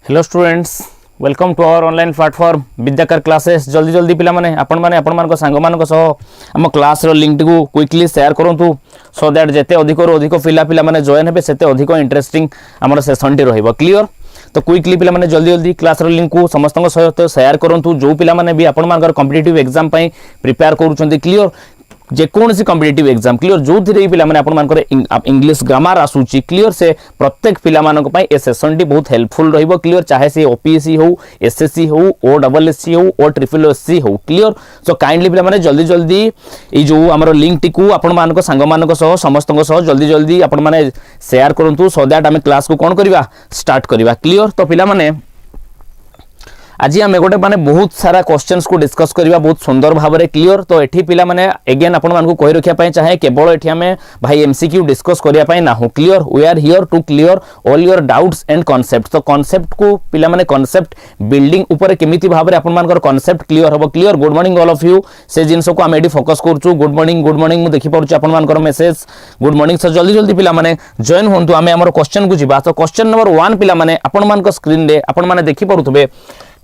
Hello students, welcome to our online platform Vidyakar classes. जल्दी जल्दी पिला माने आपण माने सांग मान आम क्लास लिंक टी क्विकली शेयर करूँ सो दैट जिते अधिक अधिक पिला माने जॉइन हे से अधिक इंटरेस्टिंग आम सेसन टी रही क्लियर। तो क्विकली पिला माने जल्दी जल्दी क्लास लिंक को समस्त सहित शेयर करूँ जो पिला माने भी आपण कॉम्पिटिटिव एग्जाम प्रिपेयर करूँ क्लियर। जेकोसी कॉम्पिटिटिव एग्जाम क्लियर जो थी पिला माने आपण इंग्लिश ग्रामर आसूची क्लियर से प्रत्येक पिला मानक पई ए सेशन टी बहुत हेल्पफुल रहिबो क्लियर। चाहे से ओपीएससी हो, एसएससी हो, ओडब्ल्यूएससी हो और ट्रिपल एससी हो क्लियर। सो काइंडली पिला माने जल्दी जल्दी ई जो हमर लिंक टी को आपण मानक संग मानक सह समस्त सह जल्दी जल्दी आपण माने शेयर करंतु सो दैट आमे क्लास को कोन करबा स्टार्ट करबा क्लियर। तो पिला माने आज आम गोटे माने बहुत सारा क्वेश्चंस को डिस्कस करबा बहुत सुंदर भाव में क्लियर। तो एठी पिला माने अगेन आपण मानकु कहि रखिया पई चाहे केवल एठी आमे भाई एमसीक्यू डिस्कस करिया पई ना हो clear. We are here to clear all your doubts and concept. तो कांसेप्ट को पिला माने कांसेप्ट बिल्डिंग ऊपर केमिति भाव में आपण मानकर कांसेप्ट क्लियर होबो clear. Good morning all of you से जिंस को आम एठी फोकस करछु। गुड मॉर्निंग मु देखि पड़छु आपण मानकर मेसेज गुड मॉर्निंग। सर जल्दी जल्दी पिला माने जॉइन होंतु आमे हमर क्वेश्चन को जिबा। तो क्वेश्चन नंबर 1 पिला माने आपण मानकर स्क्रीन रे आपण माने देखि पड़ुथबे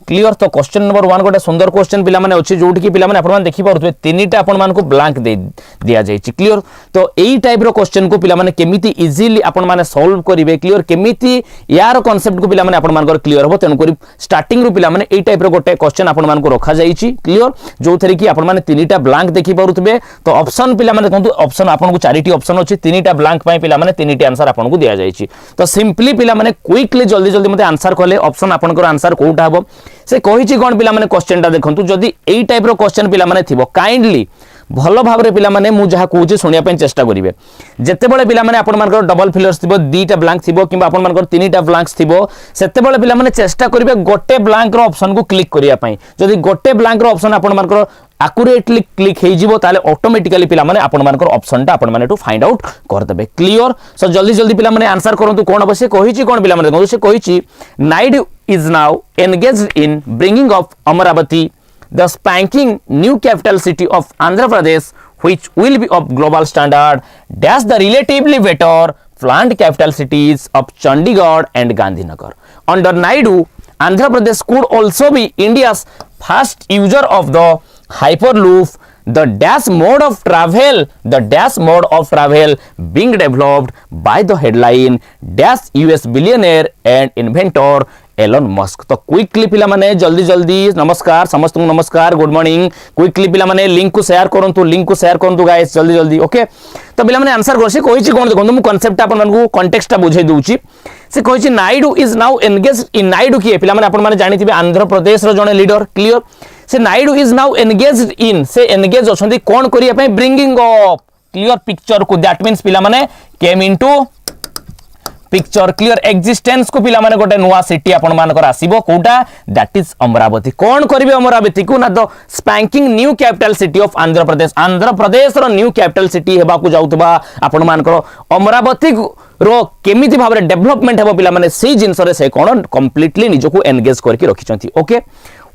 क्लियर। तो क्वेश्चन नंबर 1 गोटे सुंदर क्वेश्चन पिला माने अछि जोठी कि पिला माने आपण माने देखि पारुथबे तीनटा आपण मान को ब्लैंक दे दिया जायछि क्लियर। तो एई टाइप रो क्वेश्चन को पिला माने केमिति इजीली आपण माने सॉल्व करिवे क्लियर, केमिति यार कांसेप्ट को पिला माने आपण मान को क्लियर हो। तेनु करी स्टार्टिंग रो पिला माने एई टाइप रो गोटे क्वेश्चन आपण मान को रखा जायछि क्लियर जो थरी कि आपण माने तीनटा ब्लैंक देखि पारुथबे। तो ऑप्शन पिला माने देखंतु ऑप्शन आपण को चारिटी ऑप्शन अछि तीनटा ब्लैंक पई पिला माने तीनटी आंसर आपण को दिया जायछि। तो सिंपली पिला माने क्विकली जल्दी जल्दी मते आंसर करले ऑप्शन आपण को आंसर कोटा हबो से कहिछि कोन पिला माने क्वेश्चन टा देखंतु जदी एई टाइप रो क्वेश्चन पिला माने थिबो काइंडली भलो भाव रे पिला माने मु जहा कहूछि सुनिया पय चेष्टा करिवे। जेते बेले पिला माने आपण मानकर डबल फिलर्स थिबो दुईटा ब्लैंक थिबो किबा आपण मानकर तीनटा ब्लैंक्स थिबो सेते बेले पिला माने चेष्टा करिवे गोटे ब्लैंक रो ऑप्शन को क्लिक करिया पय। जदी गोटे ब्लैंक रो ऑप्शन आपण मानकर एक्यूरेटली क्लिक हे जिवो ताले ऑटोमेटिकली पिला माने आपण मानकर ऑप्शन टा आपण माने टू फाइंड आउट कर देबे क्लियर। सो जल्दी जल्दी पिला माने आंसर करंतु कोन अवश्य कहिछि कोन पिला माने देखो से कहिछि Naidu is now engaged in bringing of Amaravati, the spanking new capital city of Andhra Pradesh, which will be of global standard, dash the relatively better planned capital cities of Chandigarh and Gandhinagar. Under Naidu, Andhra Pradesh could also be India's first user of the Hyperloop, the dash mode of travel being developed by the headline dash US billionaire and inventor Elon Musk. तो quickly पिला माने जल्दी जल्दी नमस्कार समस्त नमस्कार good morning. Quickly पिला माने लिंक को शेयर करंतु गाइस जल्दी जल्दी ओके। तो पिला माने आंसर करछि कहिछि कोन देखंतु मु कांसेप्ट आपन मानकु कॉन्टेक्स्ट बुझाई दूची। से कहिछि Naidu is now engage in Naidu की पिला माने आपण माने जानिथिबे आंध्र प्रदेश रो जने लीडर क्लियर। से Naidu is now engaged in से एंगेज अछंती कोन करिया पय ब्रिंगिंग अप क्लियर पिक्चर को दैट मींस पिला माने came into picture clear existence को पिला माने गोटे नुआ सिटी आपण मानकर आसीबो कोटा दैट इज अमरावती। कोन करिवे अमरावती को ना the spanking new capital city of Andhra Pradesh रो न्यू कैपिटल सिटी हेबा को जाउतबा आपण मानकर अमरावती रो केमिति भाबरे डेवलपमेंट हेबो पिला माने सेही जिंस रे से कोन कंप्लीटली निजको एंगेज करके रखिचंती okay.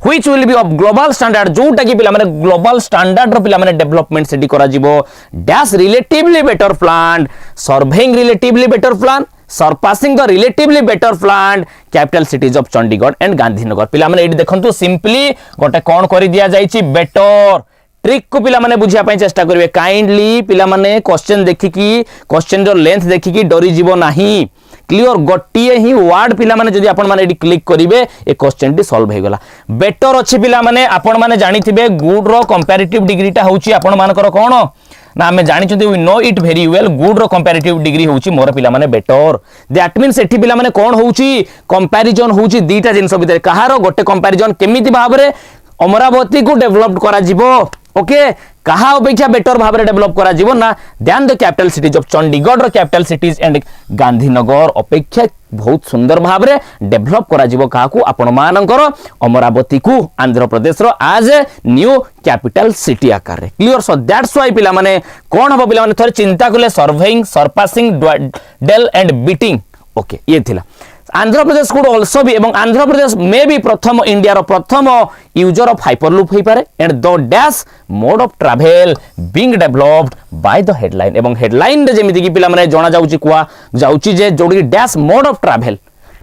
which will be of global standard जोटा कि पिला माने ग्लोबल स्टैंडर्ड रो पिला माने डेवलपमेंट सिटी करा जिवो dash relatively better plan surveying relatively better plan surpassing the relatively better planned capital cities of Chandigarh and Gandhinagar। पिला माने एडी देखंतु सिंपली गोटे कोन करि दिया जाईची बेटर ट्रिक को पिला माने बुझिया पय चेष्टा करिवे काइंडली पिला माने क्वेश्चन देखिकी क्वेश्चन जो लेंथ देखिकी डरी जीवो नाही क्लियर। गोटिए ही वर्ड पिला माने जदी आपण माने एडी क्लिक करिवे ए क्वेश्चन टी सॉल्व हे गला। बेटर अछि पिला माने आपण माने जानिथिबे गुड रो कंपैरेटिव डिग्री टा होउची आपण मानकर कोन ना आमे जानि छथि we know it very well good रो कंपैरेटिव डिग्री होउची मोर पिला माने बेटर दैट मींस एठी पिला माने कोन होउची कंपैरिजन होउची दीटा जिंस भितर कहारो गोटे कंपैरिजन केमिति भाबरे अमरावती को डेवलप करा जिवो ओके कहा अपेक्षा बेटर भाव डेवलप करा जीवो ना ध्यान the capital cities of Chandigarh रो कैपिटल सिटीज एंड गांधीनगर अपेक्षा बहुत सुंदर भाव डेवलप करा जीवो काकू आपण मानकर अमरावती को आंध्र प्रदेश रो आज ए न्यू कैपिटल सिटी आकार रे क्लियर। सो दैट्स व्हाई पिला माने कोन हबो पिला माने थोर चिंता कले सर्वेइंग सरपासिंग डेल एंड बीटिंग ओके ये थिला। Andhra Pradesh could also be एवं आंध्र प्रदेश मे भी प्रथम इंडिया रो प्रथम यूजर ऑफ हाइपरलूप होई पारे and the dash mode of travel being developed by the headline एवं हेडलाइन रे जेमिति कि पिला माने जणा जाउची कुआ जाउची जे जोडी dash mode of travel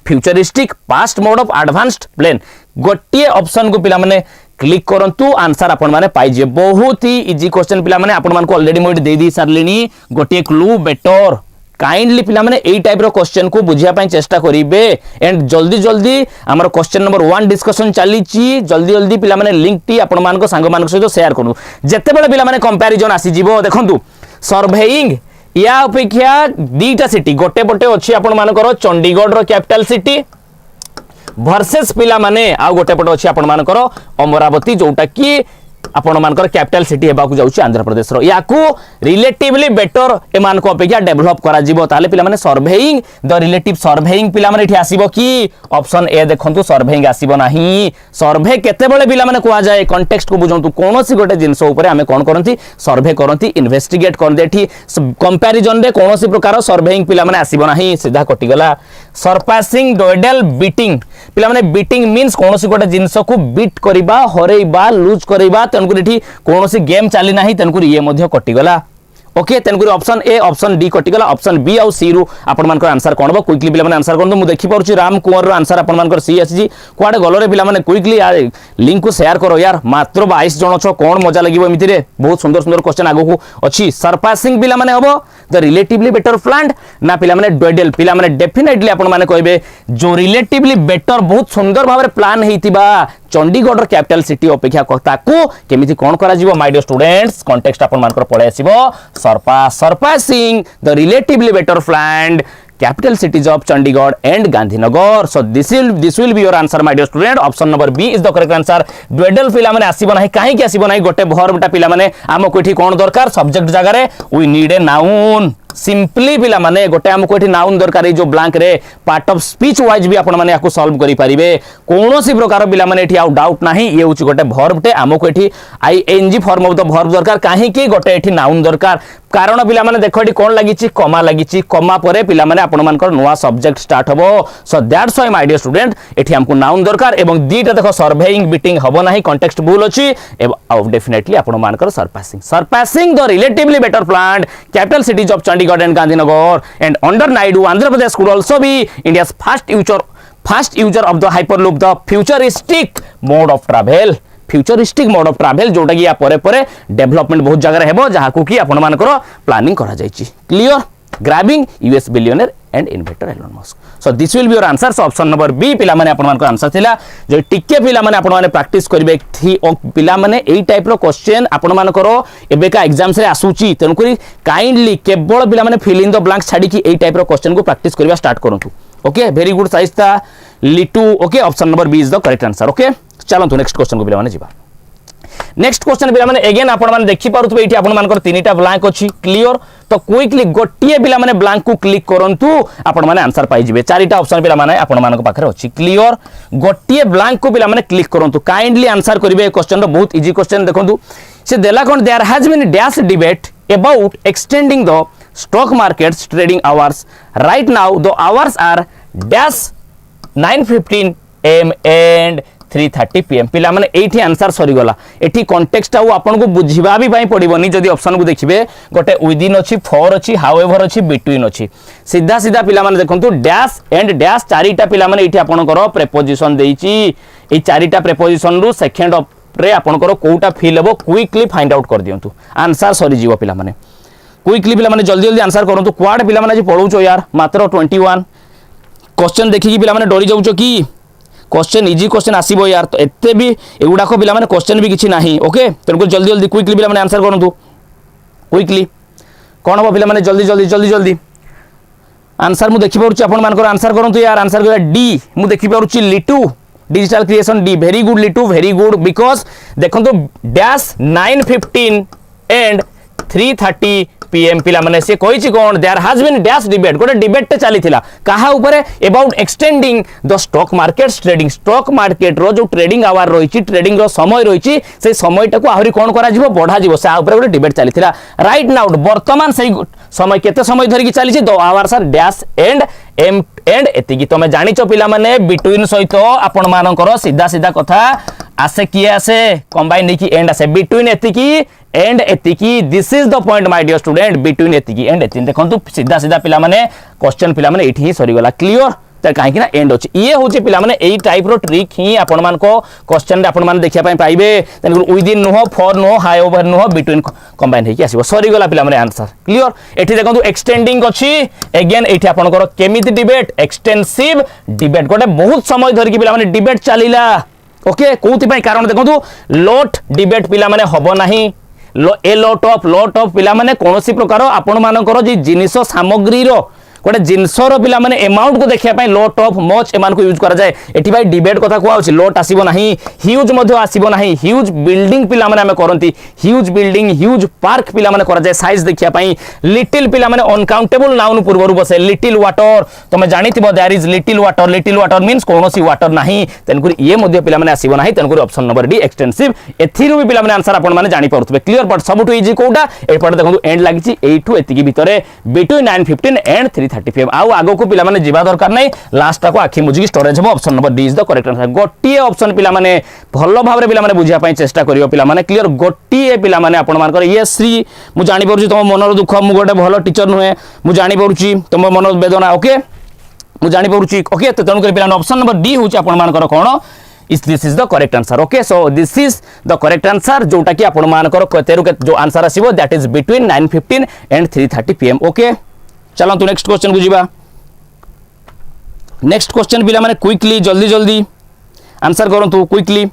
futuristic past mode of advanced plane गोटे ऑप्शन को पिला माने क्लिक करंतु आंसर आपण माने पाइजे बहुत ही इजी क्वेश्चन पिला माने आपण मान को ऑलरेडी मोड दे दी सारलेनी गोटे क्लू बेटर काइंडली पिला माने एई टाइप रो क्वेश्चन को बुझिया पई चेष्टा करिवे एंड जल्दी जल्दी हमर क्वेश्चन नंबर 1 डिस्कशन चलीची जल्दी जल्दी पिला माने लिंक टी आपण मान को संग मान सहित शेयर करू जत्ते बेले पिला माने कंपैरिजन आसी जीवो देखंतु सर्वेइंग या अपेक्षा दीटा सिटी गोटे पटे अछि आपण मान को चंडीगढ़ रो कैपिटल सिटी वर्सेस पिला माने आ गोटे पटे अछि आपण मान को अमरावती जोटा की आपण मानकर कैपिटल सिटी हेबा को जाउची आंध्र प्रदेश रो याकू रिलेटिवली बेटर ए मान को अपेक्षा डेवलप करा जीवो ताले पिला माने सर्वेइंग द रिलेटिव सर्वेइंग पिला माने एठी आसीबो की ऑप्शन ए देखंतु सर्वेइंग आसीबो नाही सर्वे केते बेले पिला माने कोआ जाय कॉन्टेक्स्ट को बुझंतु कोनोसी गोटे जिंस ऊपर हमें कोन करंती सर्वे करंती इन्वेस्टिगेट कर देठी कंपैरिजन रे कोनोसी प्रकार सर्वेइंग पिला माने आसीबो नाही सीधा कटि गला सरपासिंग डोडेल बीटिंग पिला माने बीटिंग मींस कोनोसी गोटे जिंस को बीट करबा हरेबा लूज करबा तेनकुरी एठी कोनोसी गेम चली नाही तेनकुरी ये मध्ये कटि गला ओके तेनकुरी ऑप्शन ए ऑप्शन डी कटि गला ऑप्शन बी आउ सी रु आपण मानकर आंसर कोन बो क्विकली पिला माने आंसर कोन मु देखि परुची राम कुंवर रो आंसर आपण मानकर सी एसजी कुआडे गलो रे पिला माने क्विकली लिंक को शेयर करो यार मात्र 22 जण छ कोन मजा लागिवो एमिति रे बहुत सुंदर सुंदर क्वेश्चन आगो को अछि सरपासिंग पिला माने हबो द रिलेटिवली बेटर प्लांट ना पिला माने डोडेल पिला माने डेफिनेटली आपण माने कहबे जो रिलेटिवली बेटर बहुत सुंदर भाबरे प्लान हेतिबा चंडीगढ़ रो कैपिटल सिटी अपेक्षा ताकू केमिति कोन करा जीवो माय डियर स्टूडेंट्स कॉन्टेक्स्ट आपण मानकर पळे आसीबो surpassing the relatively better planned capital cities of Chandigarh and Gandhinagar. So this will be your answer my dear student. Option number B is the correct answer. Dwedel पिला माने आसीबो नाही काहे कि आसीबो नाही गोटे verb पिला माने आमको एठी कोन दरकार सब्जेक्ट जगह रे we need a noun simply पिला माने गोटे हमको एठी नाउन दरकार जो ब्लैंक रे पार्ट ऑफ स्पीच वाइज भी आपण माने याको सॉल्व करि परिबे कोनोसी प्रकार पिला माने एठी आउ डाउट नाही ये होची गोटे वर्ब टे हमको एठी ING form of the verb दरकार काहे कि गोटे एठी नाउन दरकार कारण पिला माने देखो एठी कोन लागिची कमा परे पिला माने आपण मानकर नवा सब्जेक्ट स्टार्ट हबो so that's why my dear student एठी हमको नाउन दरकार एवं दीटा देखो सर्वेइंग बीटिंग हबो नाही कॉन्टेक्स्ट भूल अछि एवं डेफिनेटली आपण मानकर surpassing the relatively better planned capital cities of Chandigarh and Gandhinagar and under Naidu, Andhra Pradesh could also be India's first user of the Hyperloop, the futuristic mode of travel. Futuristic mode of travel जोटा कि या परे परे development बहुत जगह हेबो जहा को कि आपण मानकर प्लानिंग करा जायछि clear grabbing US billionaire and investor Elon Musk so this will be your answer so option number B पिला माने आपण मानकर आंसर थिला जो टिके पिला माने आपण माने प्रैक्टिस करबे थी पिला माने एई टाइप रो क्वेश्चन आपण मानकर एबेका एग्जाम्स रे आसुची तनु करी काइंडली केवल पिला माने फिल इन द ब्लैंक्स छाडी कि एई टाइप रो क्वेश्चन को प्रैक्टिस करबा स्टार्ट करंतु okay very good Saista Litu okay option number B is the correct answer okay चलंतु नेक्स्ट क्वेश्चन को पिला माने जिबा नेक्स्ट क्वेश्चन पिला माने अगेन आपण माने देखि पारुथबे एठी आपण मानकर तीनटा ब्लैंक अछि क्लियर तो क्विकली गोटिए पिला माने ब्लैंक को क्लिक करंतु आपण माने आंसर पाइ जिवे चारिटा ऑप्शन पिला माने आपण मानक पाखरे अछि क्लियर गोटिए ब्लैंक को पिला माने क्लिक करंतु काइंडली आंसर करिवे क्वेश्चन रो बहुत इजी क्वेश्चन देखंतु से देला कोन there has been dash debate about extending the stock markets trading hours right now the hours are dash 9:15 am and 3:30 pm पिला माने एठी आंसर सरी गला एठी कॉन्टेक्स्ट आउ आपन को बुझिबा भी पई पड़िबोनी जदी ऑप्शन को देखिबे गोटे विदिन अछि फॉर अछि हाउएवर अछि बिटवीन अछि सीधा सीधा पिला माने देखंतु डैश एंड डैश चारिटा पिला माने एठी आपन करो प्रीपोजिशन देइछि ए चारिटा प्रीपोजिशन रु सेकंड ऑफ रे आपन करो कोटा फिल हेबो क्विकली फाइंड आउट कर दियंतु आंसर सरी जीवो पिला माने क्विकली पिला माने जल्दी जल्दी आंसर करंतु क्वाड पिला माने जे पढौचो यार मात्र 21 क्वेश्चन देखि कि पिला माने डरी जाउचो की क्वेश्चन इजी क्वेश्चन आसीबो यार तो एते भी एगुडा को पिला माने क्वेश्चन भी किछि नाही ओके तनको जल्दी जल्दी क्विकली पिला माने आंसर करंतु क्विकली कोन हो पिला माने जल्दी आंसर मु देखि परुछि आपण मानकर आंसर करंतु यार आंसर करा डी मु देखि परुछि Litu digital creation D very good Litu very good because देखंतु डैश 9:15 एंड 3:30 pm पिला माने से कहिछि कोन there has been dash debate गोटे डिबेट ते चलीथिला काहा ऊपर about extending the stock markets trading stock market रो जो ट्रेडिंग आवर रहिछि ट्रेडिंग रो समय रहिछि से समयटा को आहुरी कोन करा जिवो बढ़ा जिवो से ऊपर गोटे डिबेट चलीथिला राइट नाउ वर्तमान से समय केते समय धरि कि चलीछि the hours are dash and M and एतिकी तमे जानिचो पिला माने बिटवीन सहित आपण मानकर सीधा सीधा कथा आसे किए आसे कंबाइन नहीं कि एंड आसे बिटवीन एतिकी एंड एतिकी this is the point my dear student between एतिकी एंड एतिन देखंतु सीधा सीधा पिला माने क्वेश्चन पिला माने एठी ही सरी गला क्लियर कहीं एंड अच्छे ये हूँ पे यही टाइप ट्रिक ही आपण क्वेश्चन आपण देखा पाइबे विदिन नुह फॉर नुह हाई ओवर नुह बिटवीन कंबाइन होगी आसो सरीगला पे आंसर क्लियर एठी देखो एक्सटेंडिंग अच्छी एगेन ये आपंकर केमिति डिबेट एक्सटेंसिव डिबेट गोटे बहुत समय धरिकी पे डिबेट चलला ओके कौन कारण देखो लोट डिबेट पिला माने हबो नाही ए लॉट ऑफ पिला माने कोनोसी प्रकार आपण मानकर जे जिनिस सामग्री रो गोटे जिनसर पे एमाउंट को देखा लॉट ऑफ मच एम यूज करा जाए एटी भाई डिबेट कथा कहूँ लॉट आसब ना ह्यूज आसब ना ह्यूज बिल्डिंग पे करती ह्यूज बिल्डिंग ह्यूज पार्क पे कराए साइज देखापी लिटिल पे अनकाउंटेबल नाउन पूर्व बसे लिटिल वाटर तुम जानी there is little water means कौन वाटर ना तेणुक ये पे आसब ना तेणुक ऑप्शन नंबर डी एक्सटेंसिव एथिरू भी पे आंसर आपने जापे क्लियर बट सबुठ इजी कौटा एपटे देखो एंड लगी एठू एति भितर बिटवीन 9:15 एंड 3:35 आउ आगो को पिला माने जीवा दरकार नै लास्ट को आखि मुझी स्टोरेज हो option number D is the correct answer गोटिए ऑप्शन पिला माने भलो भाबरे पिला माने बुझिया पई चेष्टा करियो पिला माने क्लियर गोटिए पिला माने आपण मानकर ये श्री मु जानि परुची तुम मनर दुख मु गोटे भलो टीचर नुहे मु जानि परुची तुम मन वेदना ओके मु जानि परुची ओके तो तनु पिला ऑप्शन नंबर डी होची आपण मानकर कोन this is the correct answer okay so this is the correct answer जोटा कि आपण मानकर केतेरु जो आंसर आसीबो that is between 9:15 and 3:30 pm okay चलो तो नेक्स्ट क्वेश्चन को जीवा नेक्स्ट क्वेश्चन पिला माने क्विकली जल्दी जल्दी आंसर करंतु क्विकली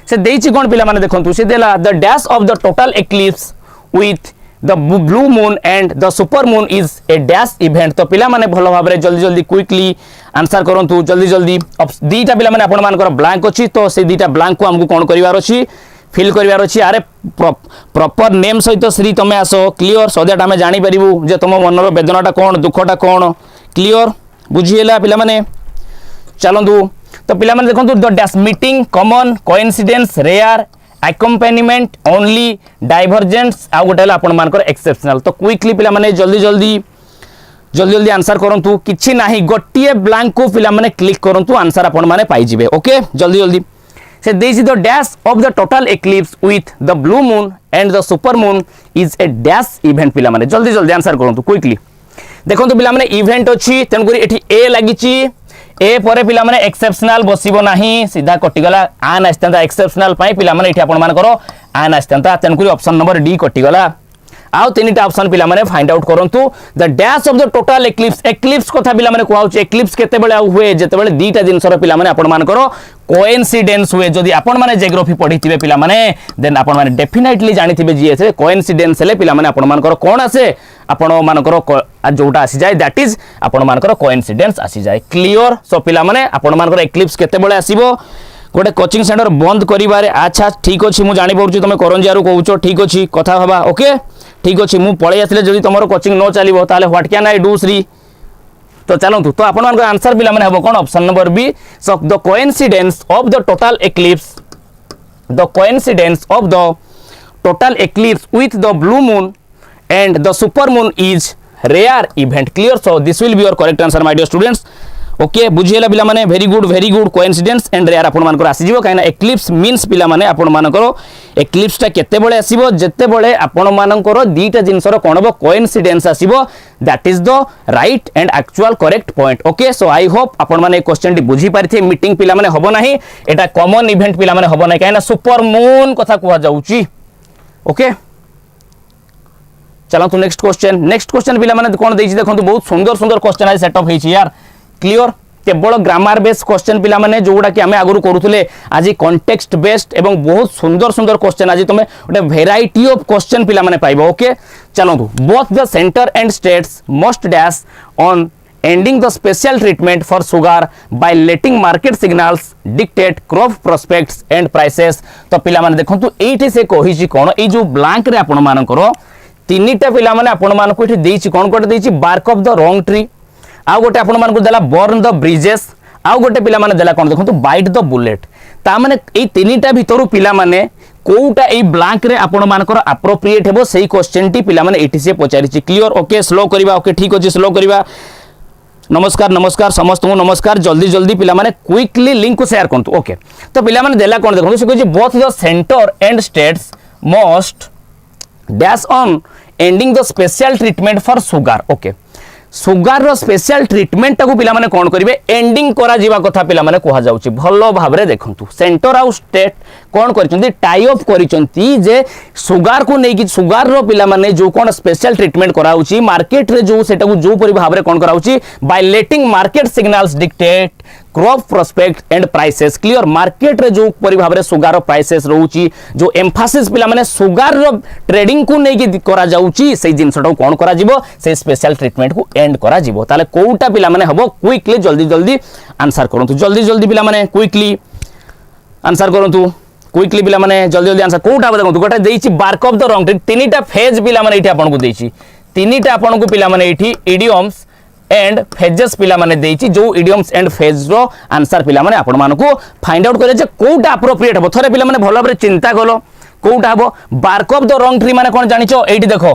से देइछि कोन पिला माने देखंतु से देला the dash of the total eclipse with the blue moon and the super moon is a dash event तो पिला माने भलो भाबरे जल्दी जल्दी क्विकली आंसर करंतु जल्दी जल्दी दीटा पिला माने आपण मानकर ब्लैंक अछि तो से दीटा ब्लैंक को हमकु कोन करिवार अछि फिल करिवार अछि अरे प्रॉपर नेम सहित श्री तमे आसो क्लियर सो दैट हमें जानि परिबु जे तुम मनर वेदनाटा कोन दुखटा कोन क्लियर बुझिएला पिला माने चलंतु तो पिला माने देखंतु the dash meeting common coincidence rare accompaniment only divergence आ गोटे आपण मानकर एक्सेप्शनल तो क्विकली पिला माने जल्दी जल्दी आंसर करंतु किछि नाही गोटिए ब्लैंक को पिला माने क्लिक करंतु आंसर आपण माने पाई जिवे ओके जल्दी से this is the dash of the total eclipse with the blue moon and the super moon is a dash event पिला माने जल्दी आंसर करंतु क्विकली देखंतु पिला माने इवेंट अछि तेनकुरी एठी ए लागिछि ए परे पिला माने एक्सेप्शनल बसिबो नाही सीधा कटिगला आन आस्तांता एक्सेप्शनल पाई पिला माने एठी आपण मानकर आन आस्तांता तेनकुरी ऑप्शन नंबर डी कटिगला आउ तीनटा ऑप्शन पिला माने फाइंड आउट करंतु the dash of the total eclipse कथा पिला माने कहउछ एक्लिप्स केते बेले हुए जेते बेले दीटा जिंसर पिला माने आपण मानकर कोइंसिडेंस हुए जदि आपण माने जियोग्राफी पढिथिबे पिला माने देन आपण माने डेफिनेटली जानिथिबे जीएस रे कोइंसिडेंस ले पिला माने आपण मानकर कोन आसे आपण मानकर जोटा आसी जाय दैट इज आपण मानकर कोइंसिडेंस आसी जाय क्लियर सो पिला माने आपण मानकर एक्लिप्स केते बेले आसीबो गोटे कोचिंग सेंटर बंद करिबारे अच्छा ठीक अछि मु जानि परुछि तमे करंजियारु कहउछो ठीक अछि कथा हबा ओके ठीक अछि मु पळे आसिले जदि तमरो कोचिंग न चलिबो ताले what can I do Shri तो चलंतु तो आपण मानकर आंसर पिला माने हबो कोन option number B so the coincidence of the total eclipse with the blue moon and the super moon is rare event clear so this will be your correct answer my dear students okay बुझिएला पिला माने very good coincidence and rare आपण मानकर आसी जिवो काइना eclipse means पिला माने आपण मानकर एक्लिप्स टा केते बेले आसीबो जेते बेले आपण मानकर दीटा जिंसर कोन हबो कोइंसिडेंस आसीबो that is the right and actual correct point okay so I hope आपण माने क्वेश्चन टी बुझी पारिथे मीटिंग पिला माने हबो नाही एटा कॉमन इवेंट पिला माने हबो नाही काइना सुपर मून कथा कुआ जाउची ओके चलो तो नेक्स्ट क्वेश्चन पिला माने कोन देछि देखंतु बहुत सुंदर क्वेश्चन आज सेटअप हेछि यार क्लियर केवल ग्रामर बेस्ड क्वेश्चन पिला माने जोडा कि आमे आगुरु करूथले आज कॉन्टेक्स्ट बेस्ड एवं बहुत सुंदर क्वेश्चन आज तुमे ओटे वेराइटी ऑफ क्वेश्चन पिला माने पाइबो ओके चलो both the centre and states must dash on ending the special treatment for sugar by letting market signals dictate crop prospects and prices तो पिला माने देखंतु एठी से कहिछि कोन ए जो ब्लैंक रे आपण मानकर तीनटा पिला माने आपण मानको एठी देछि कोन कोटे देछि bark of the wrong tree आ गोटे आपण मानको देला बर्न द ब्रिजेस आ गोटे पिला माने देला कोन देखंतु बाइट द बुलेट ता माने ए तीनटा भितरु पिला माने कोउटा ए ब्लैंक रे आपण मानकर एप्रोप्रिएट हेबो सेही क्वेश्चन टी पिला माने एठी से पचारिछि क्लियर ओके स्लो करिवा ओके ठीक अछि स्लो करिवा नमस्कार समस्त नमस्कार जल्दी पिला माने क्विकली लिंक को शेयर करंतु ओके तो पिला माने देला कोन देखो से कहै both the centre and states must dash on ending the special treatment for sugar okay sugar रो स्पेशल ट्रीटमेंट टाकू पिला माने कोन करिवे एंडिंग करा जीवा कथा पिला माने कोहा जाउची भलो भाबरे देखंतु सेंटर आउ स्टेट कोन करिसंती टाई अप करिसंती जे सुगार को नै कि सुगार रो पिला माने जो कोन स्पेशल ट्रीटमेंट कराउची मार्केट रे जो सेटा को जो परि भाबरे कोन कराउची by letting market signals dictate crop prospect and prices clear market रे जो परि भाबरे सुगार प्राइसेस रहउची जो एम्फासिस पिला माने सुगार रो ट्रेडिंग को नै कि करा जाउची से जिंसटा कोन करा जिवो से स्पेशल ट्रीटमेंट को एंड करा जिवो ताले कोउटा पिला माने हबो क्विकली जल्दी जल्दी आंसर करंतु जल्दी जल्दी पिला माने क्विकली आंसर करंतु क्विकली पिला माने जल्दी जल्दी आंसर कोउटा देखंतु गोटे देइची bark of the wrong tree तीनटा फेज पिला माने एठी आपन को देइची तीनटा आपन को पिला माने एठी इडियम्स एंड फेजेस पिला माने देइची जो इडियम्स एंड फेज रो आंसर पिला माने आपन मान को फाइंड आउट करे जे कोउटा अप्रोप्रिएट हबो थरे पिला माने भलो भाबरे चिंता कलो कोउटा हबो bark of the wrong tree माने कोन जानिचो एठी देखो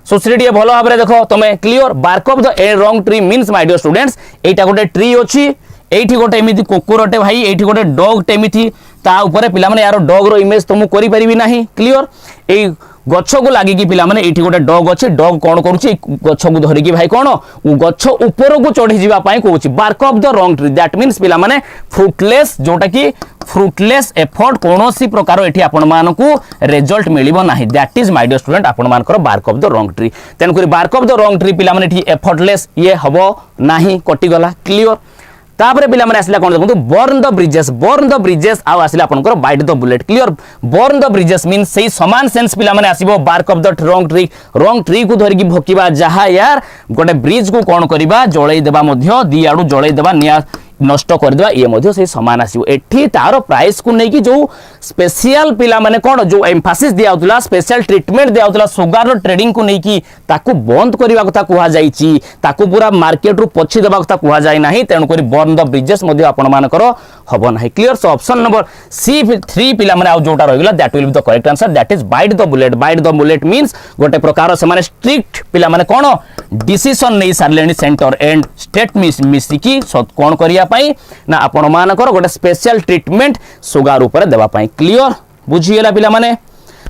सोसाइटी भलो भाबरे देखो तमे clear bark of the wrong tree means my dear students एटा गोटे ट्री अछि एठी गोटे एमिति कुकुरटे भाई एठी गोटे डॉग टेमिथि ता ऊपर पिला माने यार डॉग रो इमेज तुमु करि परिबि नाही क्लियर ए गच्छ को लागि कि पिला माने एठी गोटे डॉग अछि डॉग कोन करूची गच्छ को धरि कि भाई कोन उ गच्छ ऊपर को चढ़ी जिबा पई कहूची bark of the wrong tree that means पिला माने फ्रूटलेस जोटा कि फ्रूटलेस एफर्ट कोनोसी प्रकार एठी आपण मान को रिजल्ट मिलिबो नाही that is my dear student आपण मान कर bark of the wrong tree तेन करी bark of the wrong tree पिला माने एठी एफर्टलेस ये हबो नाही कटि गला क्लियर तापरे पिला माने आसिला कोन देखंतु बर्न द ब्रिजेस आ आसिला आपनकर bite the bullet clear burn the bridges means सही समान सेंस पिला माने आसीबो bark of the wrong tree को धरि कि भोकिबा जहा यार गोटे ब्रिज को कोन करिबा जळै देबा मध्य दि आडू जळै देबा निया नष्ट कर देबा ये मध्य से समान आसीबो एठी तारो प्राइस को नै कि जो स्पेशल पिला माने कोन जो एम्फासिस दियाउतला स्पेशल ट्रीटमेंट दियाउतला सुगार रो ट्रेडिंग को नै कि ताकू बंद करिवा कथा कुहा जाईची ताकू पूरा मार्केट रु पछि देबा कथा कुहा जाय नाही तेन करी बर्न द ब्रिजेस मध्य आपण मान करो हबो नाही clear so option number C 3 पिला माने आ जोटा रहिला that will be the correct answer that is bite the bullet means गोटे प्रकार से माने स्ट्रिक्ट पिला माने कोन डिसीजन नै सारलेनी सेंटर एंड स्टेट मिसिकी कोन करिया पाई ना आपण मानकर गोटे स्पेशल ट्रीटमेंट सुगार ऊपर देबा पाई क्लियर बुझिएला पिला माने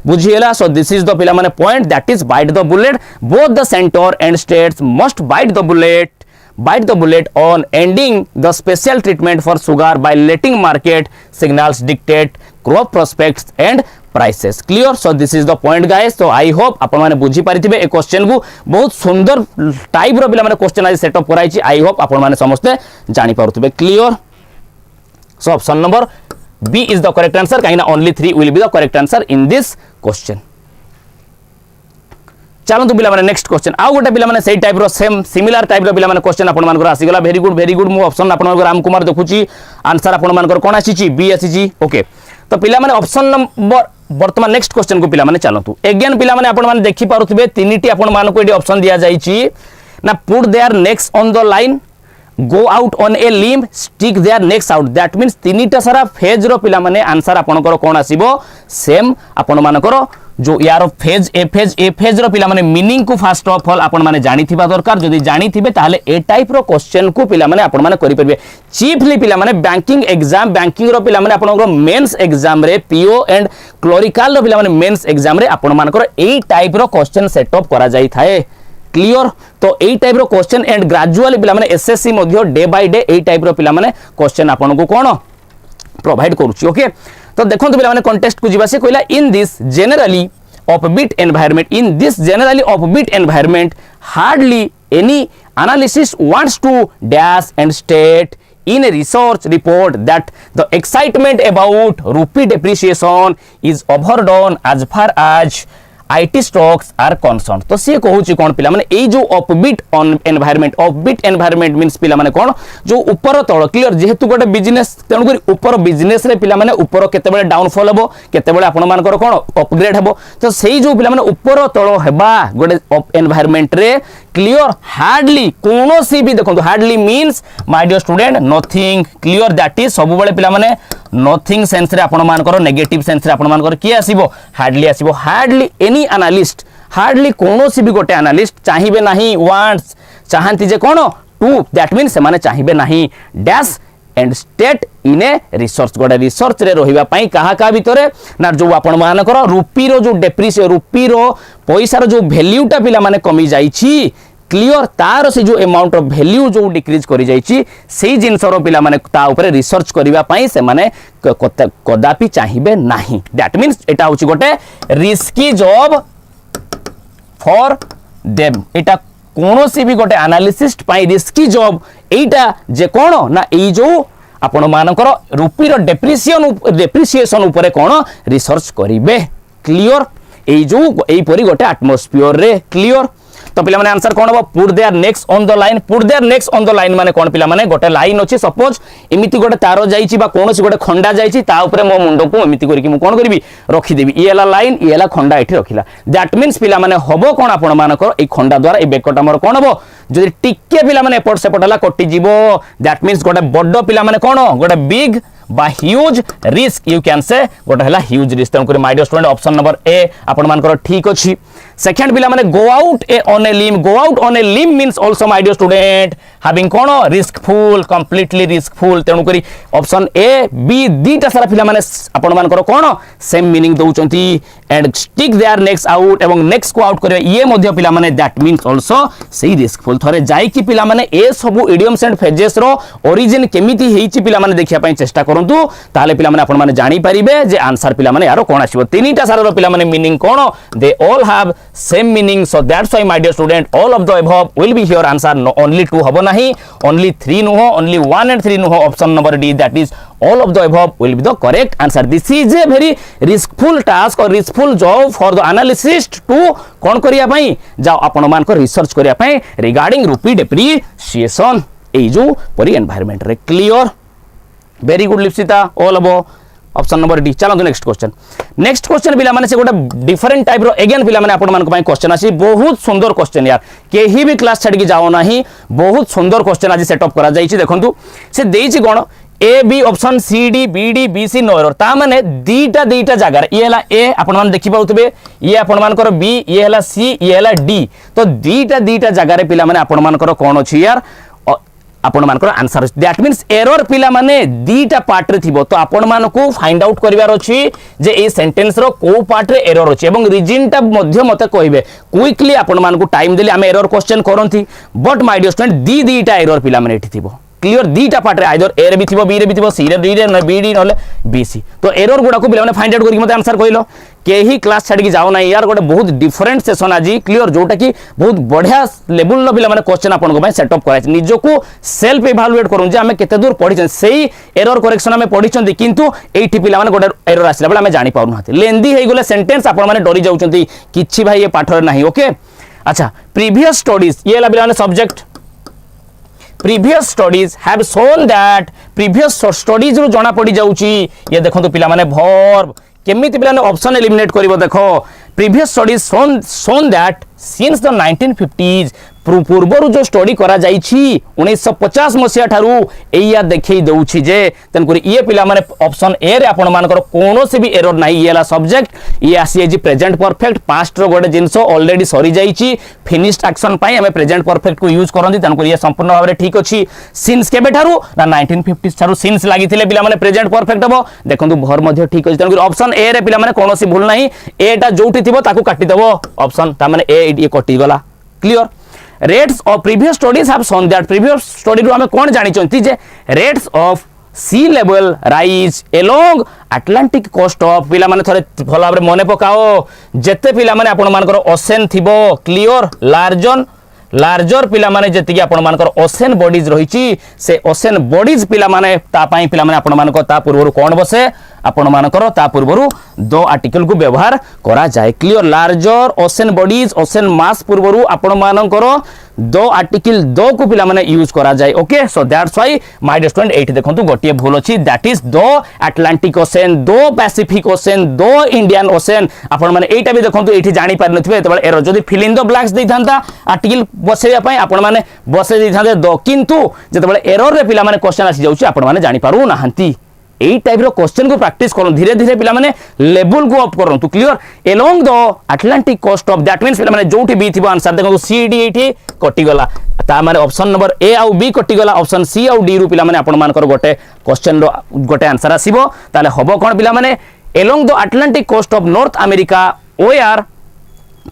बुझिएला सो दिस इज द पिला माने point that is bite the bullet both the centre and states must bite the bullet on ending the special treatment for sugar by letting market signals dictate crop prospects and prices clear so this is the point guys so I hope आपण माने बुझी पारिथिबे ए question को बहुत सुंदर type रो पिला माने question आज सेटअप कराइछि I hope आपण माने समस्त जानि पारुथिबे clear so option number B is the correct answer काइना only 3 will be the correct answer in this question चलतु पिला माने नेक्स्ट क्वेश्चन आ गोटे पिला माने सेही टाइप रो सेम सिमिलर टाइप रो पिला माने क्वेश्चन आपण मानकर आसी गला वेरी गुड मु ऑप्शन आपण मानकर राम कुमार देखुची आंसर आपण मानकर कोन आसीची बी आसीची ओके तो पिला माने ऑप्शन नंबर वर्तमान नेक्स्ट क्वेश्चन को पिला माने चलतु अगेन पिला माने आपण माने देखि पारुथिबे तीनटी आपण मानको एडी ऑप्शन दिया जाईची ना put their necks on the line go out on a limb stick their necks out that means तीनटा सारा फेज रो पिला माने आंसर आपनकर कोन आसीबो सेम आपण मानकर जो यार फेज ए फेज रो पिला माने मीनिंग को फर्स्ट ऑफ ऑल आपण माने जानि थिबा दरकार जदी जानि थिबे ताले ए टाइप रो क्वेश्चन को पिला माने आपण माने करि परबे चीफली पिला माने बैंकिंग एग्जाम बैंकिंग रो पिला माने आपनकर मेंस एग्जाम रे पीओ एंड क्लोरिकल रो पिला माने मेंस एग्जाम रे आपण मानकर ए टाइप रो क्वेश्चन सेटअप करा जाई थाए क्लियर तो ए टाइप रो क्वेश्चन एंड ग्रेजुअली पिला माने एसएससी मध्य डे बाय डे ए टाइप रो पिला माने क्वेश्चन आपन को कोन प्रोवाइड करूची ओके तो देखंतु पिला माने कॉन्टेस्ट को जीवा से कहला in this generally offbeat environment hardly any analysis wants to dash and state in a research report that the excitement about rupee depreciation is overdone as far as IT stocks are concerned तो सी कहूची कोन पिला माने ए जो offbeat environment means पिला माने कोन जो ऊपर तळ clear जेहेतु गोटे बिजनेस तेनु करी ऊपर बिजनेस रे पिला माने ऊपर केतेबेले डाउनफॉल हबो केतेबेले आपण मानकर कोन अपग्रेड हबो तो सेही जो पिला माने ऊपर तळ हेबा गोटे एनवायरनमेंट रे क्लियर हार्डली कोनोसी भी देखंतु hardly means my dear student nothing clear that is सब बेले पिला माने नथिंग सेंस रे आपण मानकर नेगेटिव सेंस रे आपण मानकर की आसीबो हार्डली एनी एनालिस्ट हार्डली कोनोसी भी गोटे एनालिस्ट चाहिबे नाही वांट्स चाहंती जे कोन टू दैट मींस से माने चाहिबे नाही dash and state in a research गोटे रिसर्च रे रहिबा पई कहा का भितरे ना जो आपण मानकर रुपी रो जो डेप्रिसिएशन रुपी रो पैसा रो जो वैल्यूटा पिला माने कमी जाईची क्लियर तार से जो अमाउंट ऑफ वैल्यू जो डिक्रीज करी जाइछि सेही जिंसर पिला माने ता ऊपर रिसर्च करिवा पई से माने कदापि चाहिबे नाही दैट मीन्स एटा होछि गोटे रिस्की जॉब फॉर देम एटा कोनोसी भी गोटे एनालिसिस्ट पाई रिस्की जॉब एटा जे कोन ना एई जो आपण मानकर रुपीर डेप्रिसिएशन ऊपर कोन रिसर्च करिवे क्लियर एई जो एई परी गोटे एटमॉस्फियर रे क्लियर तो पिला माने आंसर कोन हो put their next on the line put their next on the line माने कोन पिला माने गोटे लाइन अछि सपोज एमिति गोटे तार जाईची बा कोनोसी गोटे खंडा जाईची ता ऊपर मो मुंडो को एमिति करी कि मु कोन करबी रखी देबी ई एला लाइन ई एला खंडा एठी रखिला दैट मीन्स पिला माने हबो कोन आपण मानकर ए खंडा द्वारा ए बेकटा मोर कोन हबो जदि टिके पिला माने एपट सेपटला कटि जीवो दैट मीन्स गोटे बड्डो पिला माने कोन गोटे बिग बा ह्यूज रिस्क यू कैन से गोटे हला ह्यूज रिस्क तन my dear student option number A आपण मानकर ठीक अछि सेकंड पिला माने go out on a limb means also my dear student having कोन रिस्कफुल कंप्लीटली रिस्कफुल तन करी ऑप्शन ए बी दीटा सारा पिला माने आपण मानकर कोन सेम मीनिंग दउचंती and stick there next out एवं नेक्स्ट को आउट करे ये मध्य पिला माने दैट मींस आल्सो सही रिस्कफुल थरे जाई कि पिला माने ए सब इडियम्स एंड फ्रेजेस रो ओरिजिन केमिति हेछि पिला माने देखिया पई चेष्टा करंतु ताले पिला माने आपण माने जानि परिबे जे आंसर पिला माने यारो कोन आसीबो तीनटा सारा रो पिला माने मीनिंग कोन they all have same meaning so that's why my dear student all of the above will be here answer no only 2 हबो नाही ओनली 3 नो हो ओनली 1 एंड 3 नो हो option number D that is all of the above will be the correct answer this is a very riskful task or riskful job for the analyst to kon kariya pai ja आपण मान को research करिया pai regarding rupee depreciation ए जो परी environment रे clear very good लिप्सिता all above option number D चलो next question पिला माने से गोटे डिफरेंट टाइप रो अगेन पिला माने आपण मान को पई क्वेश्चन आसी बहुत सुंदर क्वेश्चन यार केही भी क्लास छाडी के जाओ नाही बहुत सुंदर क्वेश्चन आज सेटअप करा जाई छी देखंतु से देइछि कोन A B option C D B D B C no error ता माने दीटा जगह ये हला ए आपण मान देखि पाउतबे ये आपण मान कर बी ये हला सी ये हला डी तो दीटा जगह रे पिला माने आपण मान कर कोन अछि यार आपण मान आंसर दैट मीन्स एरर पिला माने दीटा पार्ट रे थिबो तो आपण मान को फाइंड आउट करिवार अछि जे ए सेंटेंस रो को पार्ट रे एरर अछि एवं रीजन ता मध्य मते कहबे क्विकली आपण मान को टाइम देले हम एरर क्वेश्चन करंती बट माय डियर स्टूडेंट दीटा एरर पिला माने एठी थिबो क्लियर दीटा पार्ट रे आइदर ए रे भी थिबो बी रे भी थिबो सी रे डी रे न बी डी नले बी सी तो एरर गुडा को पिला माने फाइंड आउट करी मते आंसर कहिलो केही क्लास छाडी जाओ ना यार गोटे बहुत डिफरेंट सेशन आज क्लियर जोटा कि बहुत बढ़िया लेवल लो पिला माने क्वेश्चन आपन को भाई सेटअप कराइ निजो को सेल्फ इवैल्यूएट करू जे हमें केते दूर पढी सेही एरर करेक्शन हमें पढी छथि किंतु एठी पिला माने गोटे एरर आसिला बला हमें जानि पाउ नथि लेंदी हे गेले सेंटेंस आपन माने डरी जाउ छथि किछि भाई ये पाठ रे नाही ओके अच्छा प्रीवियस स्टडीज ये ला पिला माने subject previous studies have shown that previous studies रो जणा पड़ी जाउची ये देखंतु पिला माने verb केमिति पिला ने ऑप्शन एलिमिनेट करिवो देखो previous studies shown that since the 1950s पूर्वरु जो स्टडी करा जाइछि 1950 मसिया ठारू एया देखै दउछि जे तन करी ये पिला माने ऑप्शन ए रे आपण मानकर कोनो से भी एरर नाही येला सब्जेक्ट ये आसी जे प्रेजेंट परफेक्ट पास्ट रो गोटे जिंसो ऑलरेडी सरी जाइछि फिनिश्ड एक्शन पई हमें प्रेजेंट परफेक्ट को यूज करंदी तन करी ये संपूर्ण भाव रे ठीक अछि सिंस केबे ठारू ना 1950 ठारू सिंस लागिथिले पिला माने प्रेजेंट परफेक्ट हबो देखंतु भर मध्ये ठीक अछि तन करी ऑप्शन ए रे पिला माने कोनो से भूल नाही एटा जोठी थिबो ताकू काटी देबो ऑप्शन ता माने ए ये कटि गला clear rates of previous studies have shown that previous study रो हमें कोन जानि चंती जे rates of sea level rise along Atlantic coast of पिला माने थरे भला भाबरे मने पकाओ जते पिला माने आपण मानकर ओशन थिबो क्लियर लार्जर पिला माने जति आपण मानकर ओशन बॉडीज रहिची से ओशन बॉडीज पिला माने ता पई पिला माने आपण मानकर ता पूर्वरु कोन बसे आपण मानकर ता पूर्वरु दो आर्टिकल को व्यवहार करा जाय clear larger ocean bodies ocean mass पूर्वरु आपण मानकर दो आर्टिकल दो को पिला माने यूज करा जाय okay so that's why my dear student एठी देखंतु गोटिए भूल अछि दैट इज दो अटलांटिक ओशन दो पैसिफिक ओशन दो इंडियन ओशन आपण माने एटा भी देखंतु एठी जानि पार नथिबे एतबेले एरर जदी फिल इन द ब्लैंक्स दैथांता आर्टिकल बसेया पई आपण माने बसे दैथांते दो किंतु जेतबेले एरर रे पिला माने क्वेश्चन आसी जाउची आपण माने जानि पारु नाहंती एई टाइप रो क्वेश्चन को प्रैक्टिस करो धीरे धीरे पिला माने लेवल को अप करो तो clear along the Atlantic coast of that means पिला माने जोठी बी थिबो आंसर देखो सी डी एठी कटि गला ता माने ऑप्शन नंबर ए आउ बी कटि गला ऑप्शन सी आउ डी रु पिला माने आपण मानकर गोटे क्वेश्चन रो गोटे आंसर आसीबो ताले हबो कोन पिला माने along the Atlantic coast of North America where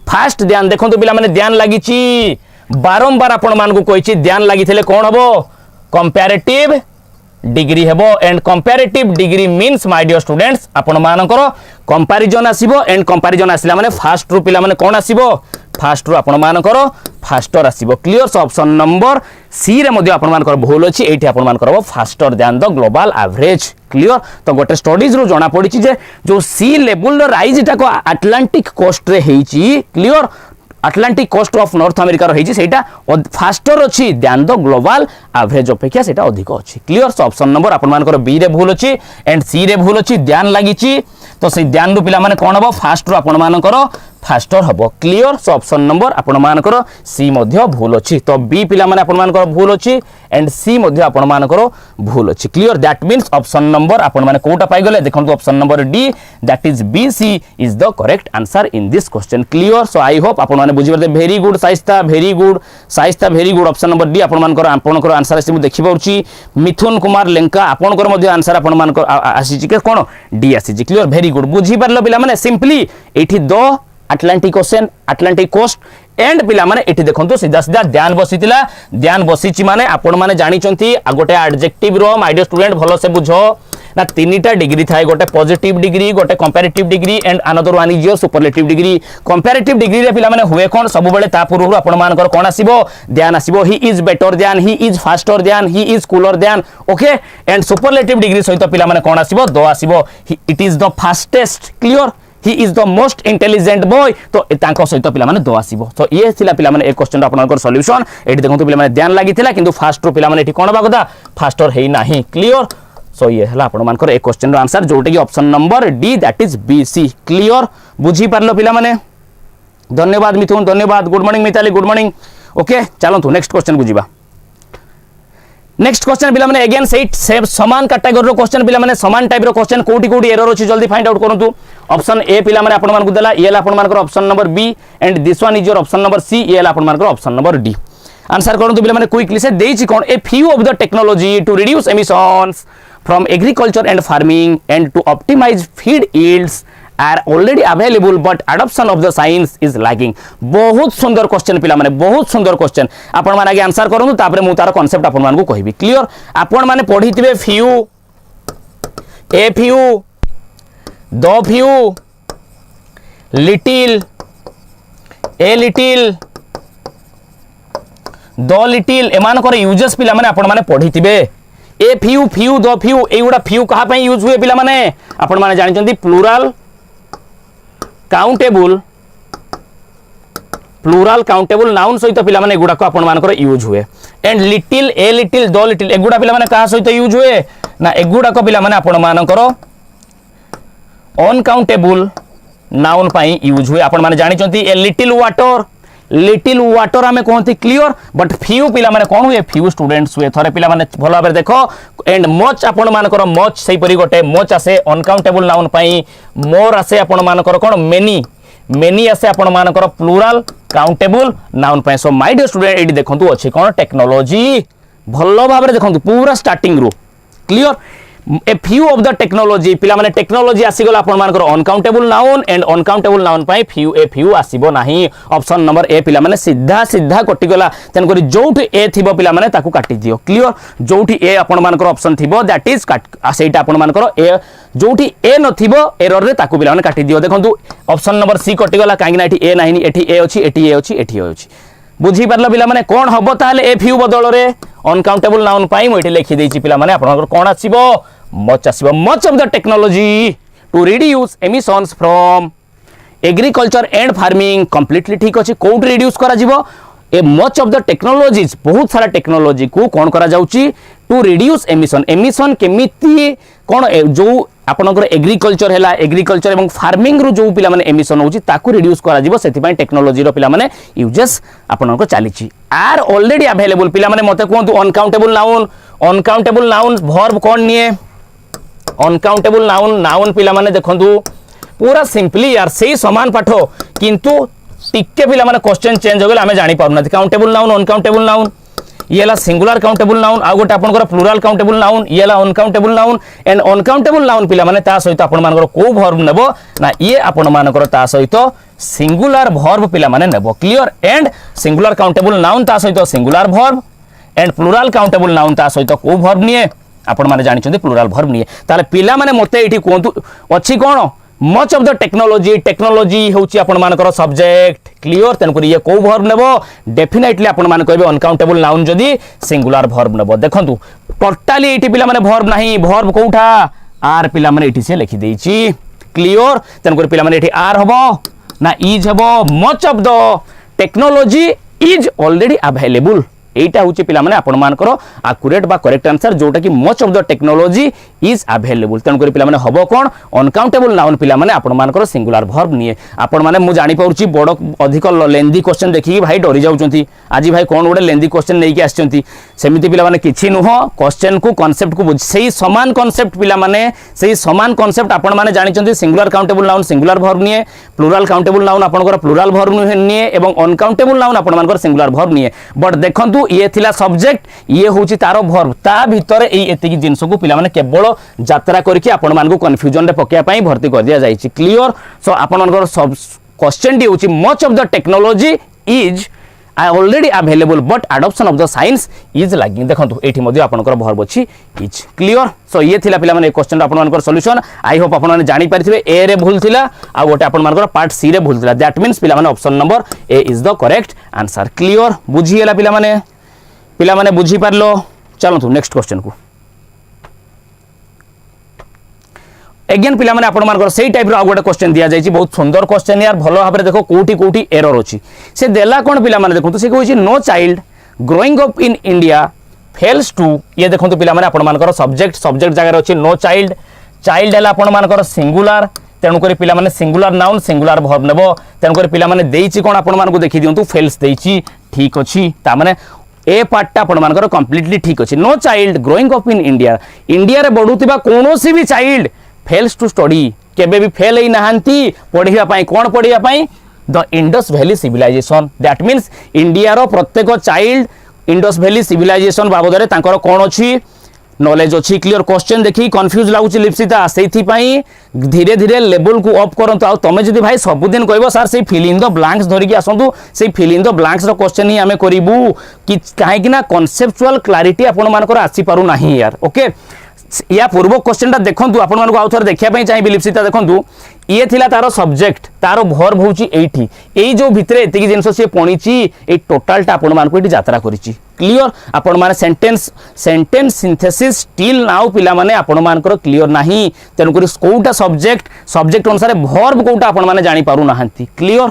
fast ध्यान देखो तो पिला माने ध्यान लागिची बारंबार आपण मानकु कहिछि ध्यान लागिथिले कोन हबो कंपैरेटिव डिग्री हेबो and comparative degree means my dear students आपण मानकर कंपैरिजन आसीबो एंड कंपैरिजन आसिला माने फास्ट रु पिला माने कोन आसीबो फास्ट रु आपण मानकर फास्टर आसीबो clear so option number C रे मध्ये आपण मानकर भूल अछि एठी आपण मानकर faster than the global average clear तो गोटे स्टडीज रु जणा पडिछि जे जो सी लेवल रो राइज टा को अटलांटिक कोस्ट रे हेछि clear Atlantic coast of North America रही सेटा फास्टर अच्छी दैन द ग्लोबल एवरेज अपेक्षा सेटा अधिक अच्छी क्लियर सो ऑप्शन नंबर आपण मानकर बी रे भूल अच्छी एंड सी रे भूल अच्छी ध्यान लागिची तो से ध्यान रु पिला माने कोन हबो फास्ट रु आपण मानकर फास्टर हबो क्लियर सो ऑप्शन नंबर आपण मानकर सी मध्य भूल अच्छी तो बी पिला माने आपण मानकर भूल अच्छी एंड सी मध्य आपण मानकर भूल अच्छी clear that means option number आपण माने कोटा पाई गले देखंतु option number D that is B C is the correct answer in this question clear so I hope आपण माने बुझी परते very good Shaista very good option number D आपण मानकर आपनकर आंसर आसी देखि पाउची मिथुन कुमार लेंका आपनकर मध्य आंसर आपण मानकर आसी के कोन डी आसी क्लियर वेरी गुड बुझी परलो पिला माने सिंपली एठी दो Atlantic ocean Atlantic coast and पिला माने एठी देखंतु सीधा सीधा ध्यान बसितिला ध्यान बसिची माने आपण माने जानि चंती गोटे एडजेक्टिव रो माय डियर स्टूडेंट भलो से बुझो ना तीनटा डिग्री थाए गोटे पॉजिटिव डिग्री गोटे comparative degree and another one is your superlative degree comparative degree रे पिला माने हुए कोन सब बेले ता पूर्व आपण मानकर कोन आसीबो ध्यान आसीबो ही इज बेटर ध्यान ही इज फास्टर ध्यान ही इज कूलर ध्यान ओके एंड सुपरलेटिव डिग्री सहित पिला माने कोन आसीबो दो आसीबो it is the fastest clear he is the most intelligent boy तो तांको सहित पिला माने दो आसीबो तो ये थिला पिला माने एक क्वेश्चन आपनकर सॉल्यूशन एठी देखंतु पिला माने ध्यान लागिथिला किंतु फास्ट रो पिला माने एठी कोन बा कथा फास्टर हेई नाही क्लियर सो ये हला आपण मानकर एक क्वेश्चन रो आंसर जोटे कि option number D that is B C clear बुझी परलो पिला माने धन्यवाद मिथुन धन्यवाद good morning Mitali good morning okay चलंतु नेक्स्ट क्वेश्चन बुझीबा नेक्स्ट क्वेश्चन पिला माने अगेन सेम समान कैटेगरी रो क्वेश्चन पिला माने समान टाइप रो क्वेश्चन कोठी एरर अछि जल्दी फाइंड आउट करंतु ऑप्शन ए पिला माने आपण मानकु देला ये आपण मानकर option number B and this one is your option number सी ये आपण मानकर ऑप्शन नंबर डी आंसर करंतु पिला माने क्विकली से देछि कोन a few of the technology to reduce emissions from agriculture and farming and to optimize feed yields are already available but adoption of the science is lagging बहुत सुंदर question पिला माने बहुत सुंदर क्वेश्चन आपण माने आगे आंसर करंतु तापरे मु तार कांसेप्ट आपण मानकु कहिबी क्लियर आपण माने पढिथिबे फ्यू ए फ्यू दो फ्यू लिटिल ए लिटिल दो लिटिल एमानकर यूजेस पिला माने आपण माने पढिथिबे ए फ्यू फ्यू दो फ्यू एगुडा फ्यू कहा पई यूज हुए पिला माने आपण माने जानि चंदी प्लूरल काउंटेबल नाउन सहित पिला माने एगुडा को आपण मानकर यूज हुए एंड लिटिल ए लिटिल दो लिटिल एगुडा पिला माने कहा सहित यूज हुए ना एगुडा को पिला माने आपण मानकर अनकाउंटेबल नाउन पई यूज हुए आपण माने जानि चंती ए लिटिल वाटर आमे कहती क्लियर बट फ्यू पिला माने कोन हुए फ्यू स्टूडेंट्स हुए थरे पिला माने भलो भाबरे देखो एंड मच आपण मानकर मच सही परी गोटे मच आसे अनकाउंटेबल नाउन पई मोर आसे आपण मानकर कोन मेनी आसे आपण मानकर प्लूरल काउंटेबल नाउन पई सो माय डियर स्टूडेंट एडी देखंतु अछि कोन टेक्नोलॉजी भलो भाबरे देखंतु पूरा स्टार्टिंग रो clear a few of the technology पिला माने टेक्नोलॉजी आसी गला आपण मानकर uncountable noun and uncountable noun पई फ्यू ए फ्यू आसीबो नाही ऑप्शन नंबर ए पिला माने सीधा सीधा कटि गला तन करी जोठी ए थिबो पिला माने ताकू काटि दियो क्लियर जोठी ए आपण मानकर ऑप्शन थिबो दैट इज सेटा आपण मानकर ए जोठी ए नथिबो एरर रे ताकू पिला माने काटि दियो देखंतु ऑप्शन नंबर सी कटि गला काहे ना एठी ए नाही एठी ए अछि एठी ए अछि एठी ए अछि बुझी परलो पिला माने कोन हबो ताले ए फ्यू बदल रे अनकाउंटेबल नाउन पाई मोइटे लिखि देछि पिला माने आपनकर कोन आसीबो मच आसीबो much of the technology to reduce emissions from agriculture and farming completely ठीक अछि कोड रिड्यूस करा जिवो a much of the technologies बहुत सारा टेक्नोलॉजी को कोन करा जाउची टू रिड्यूस एमिशन केमिति कोन जो आपनकर एग्रीकल्चर हैला एग्रीकल्चर एवं फार्मिंग रो जो पिला माने एमिशन होची ताकू रिड्यूस करा जिवो सेति पई टेक्नोलॉजी रो पिला माने यूजेस आपनकर चालीची आर ऑलरेडी अवेलेबल पिला माने मते कोंतु अनकाउंटेबल नाउन वर्ब कोन निये अनकाउंटेबल नाउन पिला माने देखंतु पूरा सिंपली यार सेही समान पाठो किंतु टिके पिला माने क्वेश्चन चेंज हो गेल हमें जानि पाउना काउंटेबल नाउन अनकाउंटेबल नाउन येला सिंगुलर काउंटेबल नाउन आ गोटे आपनकर प्लूरल काउंटेबल नाउन येला uncountable noun and uncountable noun पिला माने ता सहित आपन मानकर को वर्ब नेबो ना ये आपन मानकर ता सहित सिंगुलर भर्ब पिला माने नेबो clear and singular countable noun ता सहित singular verb and plural countable noun ता सहित को भर्ब निए आपण माने जानिछन्ती प्लुराल भर्ब निए ताले पिला माने मते एठी कोंतु अछि कोन मच ऑफ द टेक्नोलॉजी होची आपण मानकर सब्जेक्ट क्लियर तेन करी ये को भर्ब नेबो डेफिनेटली आपण मान कहबे अनकाउंटेबल नाउन जदी सिंगुलर भर्ब नेबो देखंतु टोटली एठी पिला माने भर्ब नाही भर्ब कोउठा आर पिला माने एठी से लिखि देइची क्लियर तेन करी पिला माने एठी आर हबो ना इज हबो much of the technology is already available एटा होची पिला माने आपण मानकर एक्यूरेट बा करेक्ट आंसर जोटा कि much of the technology is available तेन करी पिला माने हबो कोन अनकाउंटेबल नाउन पिला माने आपण मानकर सिंगुलर भर्ब निए आपण माने मु जानि पउची बड़ अधिक लेंदी क्वेश्चन देखि भाई डरी जाउचंती आज भाई कोन गोटे लेंदी क्वेश्चन नै कि आछंती सेमिति पिला माने किछि नुह क्वेश्चन को कांसेप्ट को बुझ सेही समान कांसेप्ट पिला माने सेही समान कांसेप्ट आपण माने जानिचंती singular countable noun singular verb निए प्लुराल काउंटेबल नाउन आपनकर प्लुराल भर्ब निए एवं अनकाउंटेबल नाउन आपण मानकर सिंगुलर भर्ब निए बट देखंतु ये थिला सब्जेक्ट ये होची तारो भर्ब ता भीतर एई एतिकी जिंस को पिला माने केवल यात्रा करके आपण मान को कंफ्यूजन रे पकिया पई भर्ती कर दिया जाईची क्लियर सो आपण मानकर सब क्वेश्चन डी होची much of the technology is already available but adoption of the science is lagging देखंतु एठी मध्ये आपनकर भर्ब अछि इज क्लियर सो ये थिला पिला माने क्वेश्चन आपण मानकर सॉल्यूशन आई होप आपण माने जानि परिथिबे ए रे भूल थिला आ गोटे आपण मानकर पार्ट सी रे भूल थिला दैट मींस पिला माने option number A is the correct answer clear बुझिएला पिला माने बुझी पारलो चलंतु नेक्स्ट क्वेश्चन को अगेन पिला माने आपण मानकर सेही टाइप रो आ गोटे क्वेश्चन दिया जायछि बहुत सुंदर क्वेश्चन यार भलो भाबरे देखो कोठी एरर अछि से देला कोन पिला माने देखो से कहै no child growing up in India fails to ये देखो पिला माने आपण मानकर सब्जेक्ट जगह अछि नो चाइल्ड हला आपण मानकर सिंगुलर तेणु करी पिला माने सिंगुलर नाउन सिंगुलर भर्ब नेबो तेणु करी पिला माने देइछि कोन आपण मानको देखि दियंतु फेल्स देइछि ठीक अछि ता माने ए पार्टटा आपण मानकर कंप्लीटली ठीक अछि no child growing up in India रे बढुतिबा कोनोसी भी चाइल्ड फेल्स टू स्टडी केबे भी फेल ही नहांती पढ़िया पाई कोन पढ़िया पाई the Indus valley civilization that means India रो प्रत्येक चाइल्ड इंडस वैली सिविलाइजेशन बाबदरे तांकर कोन अछि नॉलेज अछि क्लियर क्वेश्चन देखि कंफ्यूज लागुछि लिप्सिता सेथि पाई धीरे धीरे लेवल को अप करंतु आ तमे जदी भाई सब दिन कहबो सर से फिल इन द ब्लैंक्स धरि के आसंतु से फिल इन द ब्लैंक्स रो क्वेश्चन ही हमें करिवु कि काहे कि ना कॉन्सेप्चुअल क्लैरिटी आपण मानकर आसी पारु नाही यार ओके या पूर्व क्वेश्चन टा देखंतु आपण मानको आउ थोर देखिया पई चाहि बिलिप्सिता देखंतु ये थिला तारो सब्जेक्ट तारो भर्ब होची एठी एई जो भितरे एतिकी जिंस से पणीची ए टोटल टा आपण मानको एठी यात्रा करिची क्लियर आपण माने सेंटेंस सिंथेसिस स्टिल नाउ पिला माने आपण मानकर क्लियर नाही तेनु करी कोउटा सब्जेक्ट अनुसार भर्ब कोउटा आपण माने जानि पारु नाहंती क्लियर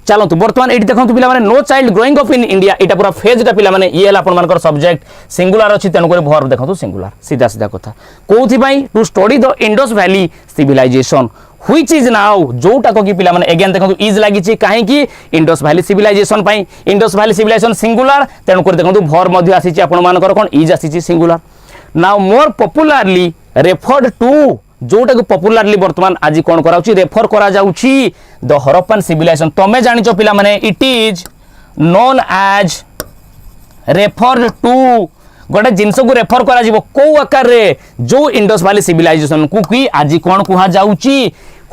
चलतु बर्तमान एटी देखो पिला माने no child growing up in India एटा पूरा फेजटा पिला माने ये आपण मानकर सब्जेक्ट सिंगुलर अछि तेनु करे भर्ब देखो सिंगुलर सीधा सीधा कथा कोथि पई to study the Indus valley civilisation which is now जोटा को कि पिला माने अगेन देखो इज लागि छि काहे कि इंडस वैली सिविलाइजेशन पई इंडस वैली सिविलाइजेशन सिंगुलर तेनु करे देखो भर्ब मध्ये आसी छि आपण मानकर कोन इज आसी छि singular now more popularly referred to जोटा को पॉपुलरली वर्तमान आज कोन कराउची रेफर करा जाउची द हरप्पन सिविलाइजेशन तमे जानिचो पिला माने it is known as referred to गोटे जिनस को रेफर करा जिवो को आकार रे जो इंडस वैली सिविलाइजेशन को कि आज कोन कुहा जाउची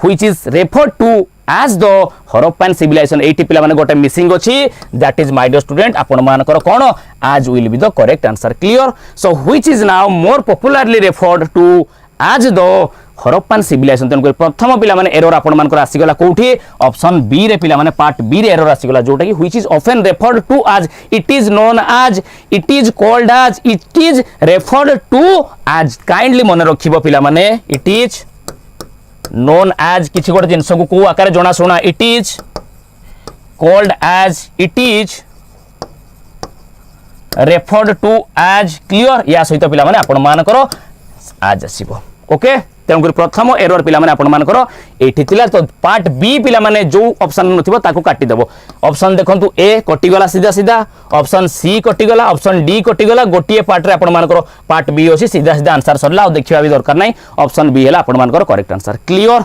which is referred to as the Harappan civilization एटी पिला माने गोटे मिसिंग अछि that is my dear student आपण मानकर कोन as will be the correct answer clear so which is now more popularly referred to as the Harappan civilization तेन प्रथम पिला माने एरर आपण मानकर आसी गला कोठी ऑप्शन बी रे पिला माने पार्ट बी रे एरर आसी गला जोटा कि which is often referred to as it is known as it is called as it is referred to as kindly मन रखिबो पिला माने इट इज नोन आज किछि गोटे जिंस को आकार जणा सुना it is called as it is referred to आज क्लियर या सहित पिला माने आपण मानकर आज आसीबो ओके तेणुक प्रथम एरर पिला माने आपण मानकर एठी थिला तो पार्ट बी पिला माने जो ऑप्शन नथिबो ताको काटी देबो ऑप्शन देखंतु ए कटि गला सीधा सीधा ऑप्शन सी कटि गला ऑप्शन डी कटि गला गोटिए पार्ट रे आपण मानकर पार्ट बी होसी सीधा सीधा आंसर सरला आ देखिबा भी दरकार नै ऑप्शन बी हला आपण मानकर करेक्ट आंसर क्लियर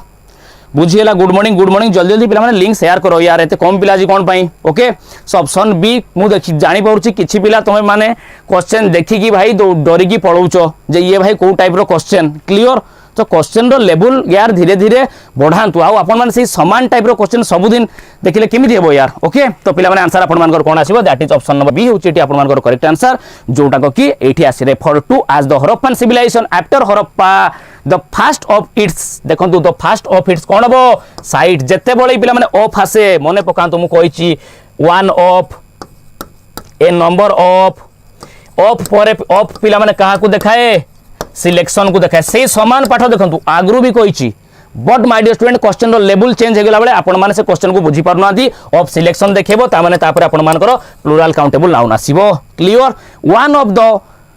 बुझिएला गुड मॉर्निंग जल्दी पिला माने लिंक शेयर करो यार एते कम पिला जी कोन पई ओके सो ऑप्शन बी मु देखि जानि पउछि किछि पिला तमे माने क्वेश्चन देखि कि भाई डरी की पळौचो जे ये भाई को टाइप रो क्वेश्चन क्लियर तो क्वेश्चन रो लेवल यार धीरे धीरे बढ़ातु आपण मैंने से समान टाइप रो क्वेश्चन सबुदिन देखिले केमिति हेबो यार ओके तो पिला माने आंसर आपण मानकर कोन आसीबो that is option number B होची एटी आपण मानकर करेक्ट आंसर जोटा को कि एठी आसी refer to as the Harappan civilization after Harappa the first of its देखंतु द फर्स्ट ऑफ इट्स कोन हबो साइट जत्ते बळे पिला माने ऑफ आसे मने पकांतु मु कहिची one of a number of पर ऑफ पिला माने कहा को देखाए सिलेक्शन को देखाए से समान पाठ देखंतु आगरु भी कहिची but my dear student question रो लेवल चेंज हे गेला बेले आपण माने से क्वेश्चन को बुझी पारना दी ऑफ सिलेक्शन देखेबो ता माने तापर आपण मानकर प्लुरल काउंटेबल नाउन आसीबो clear one of the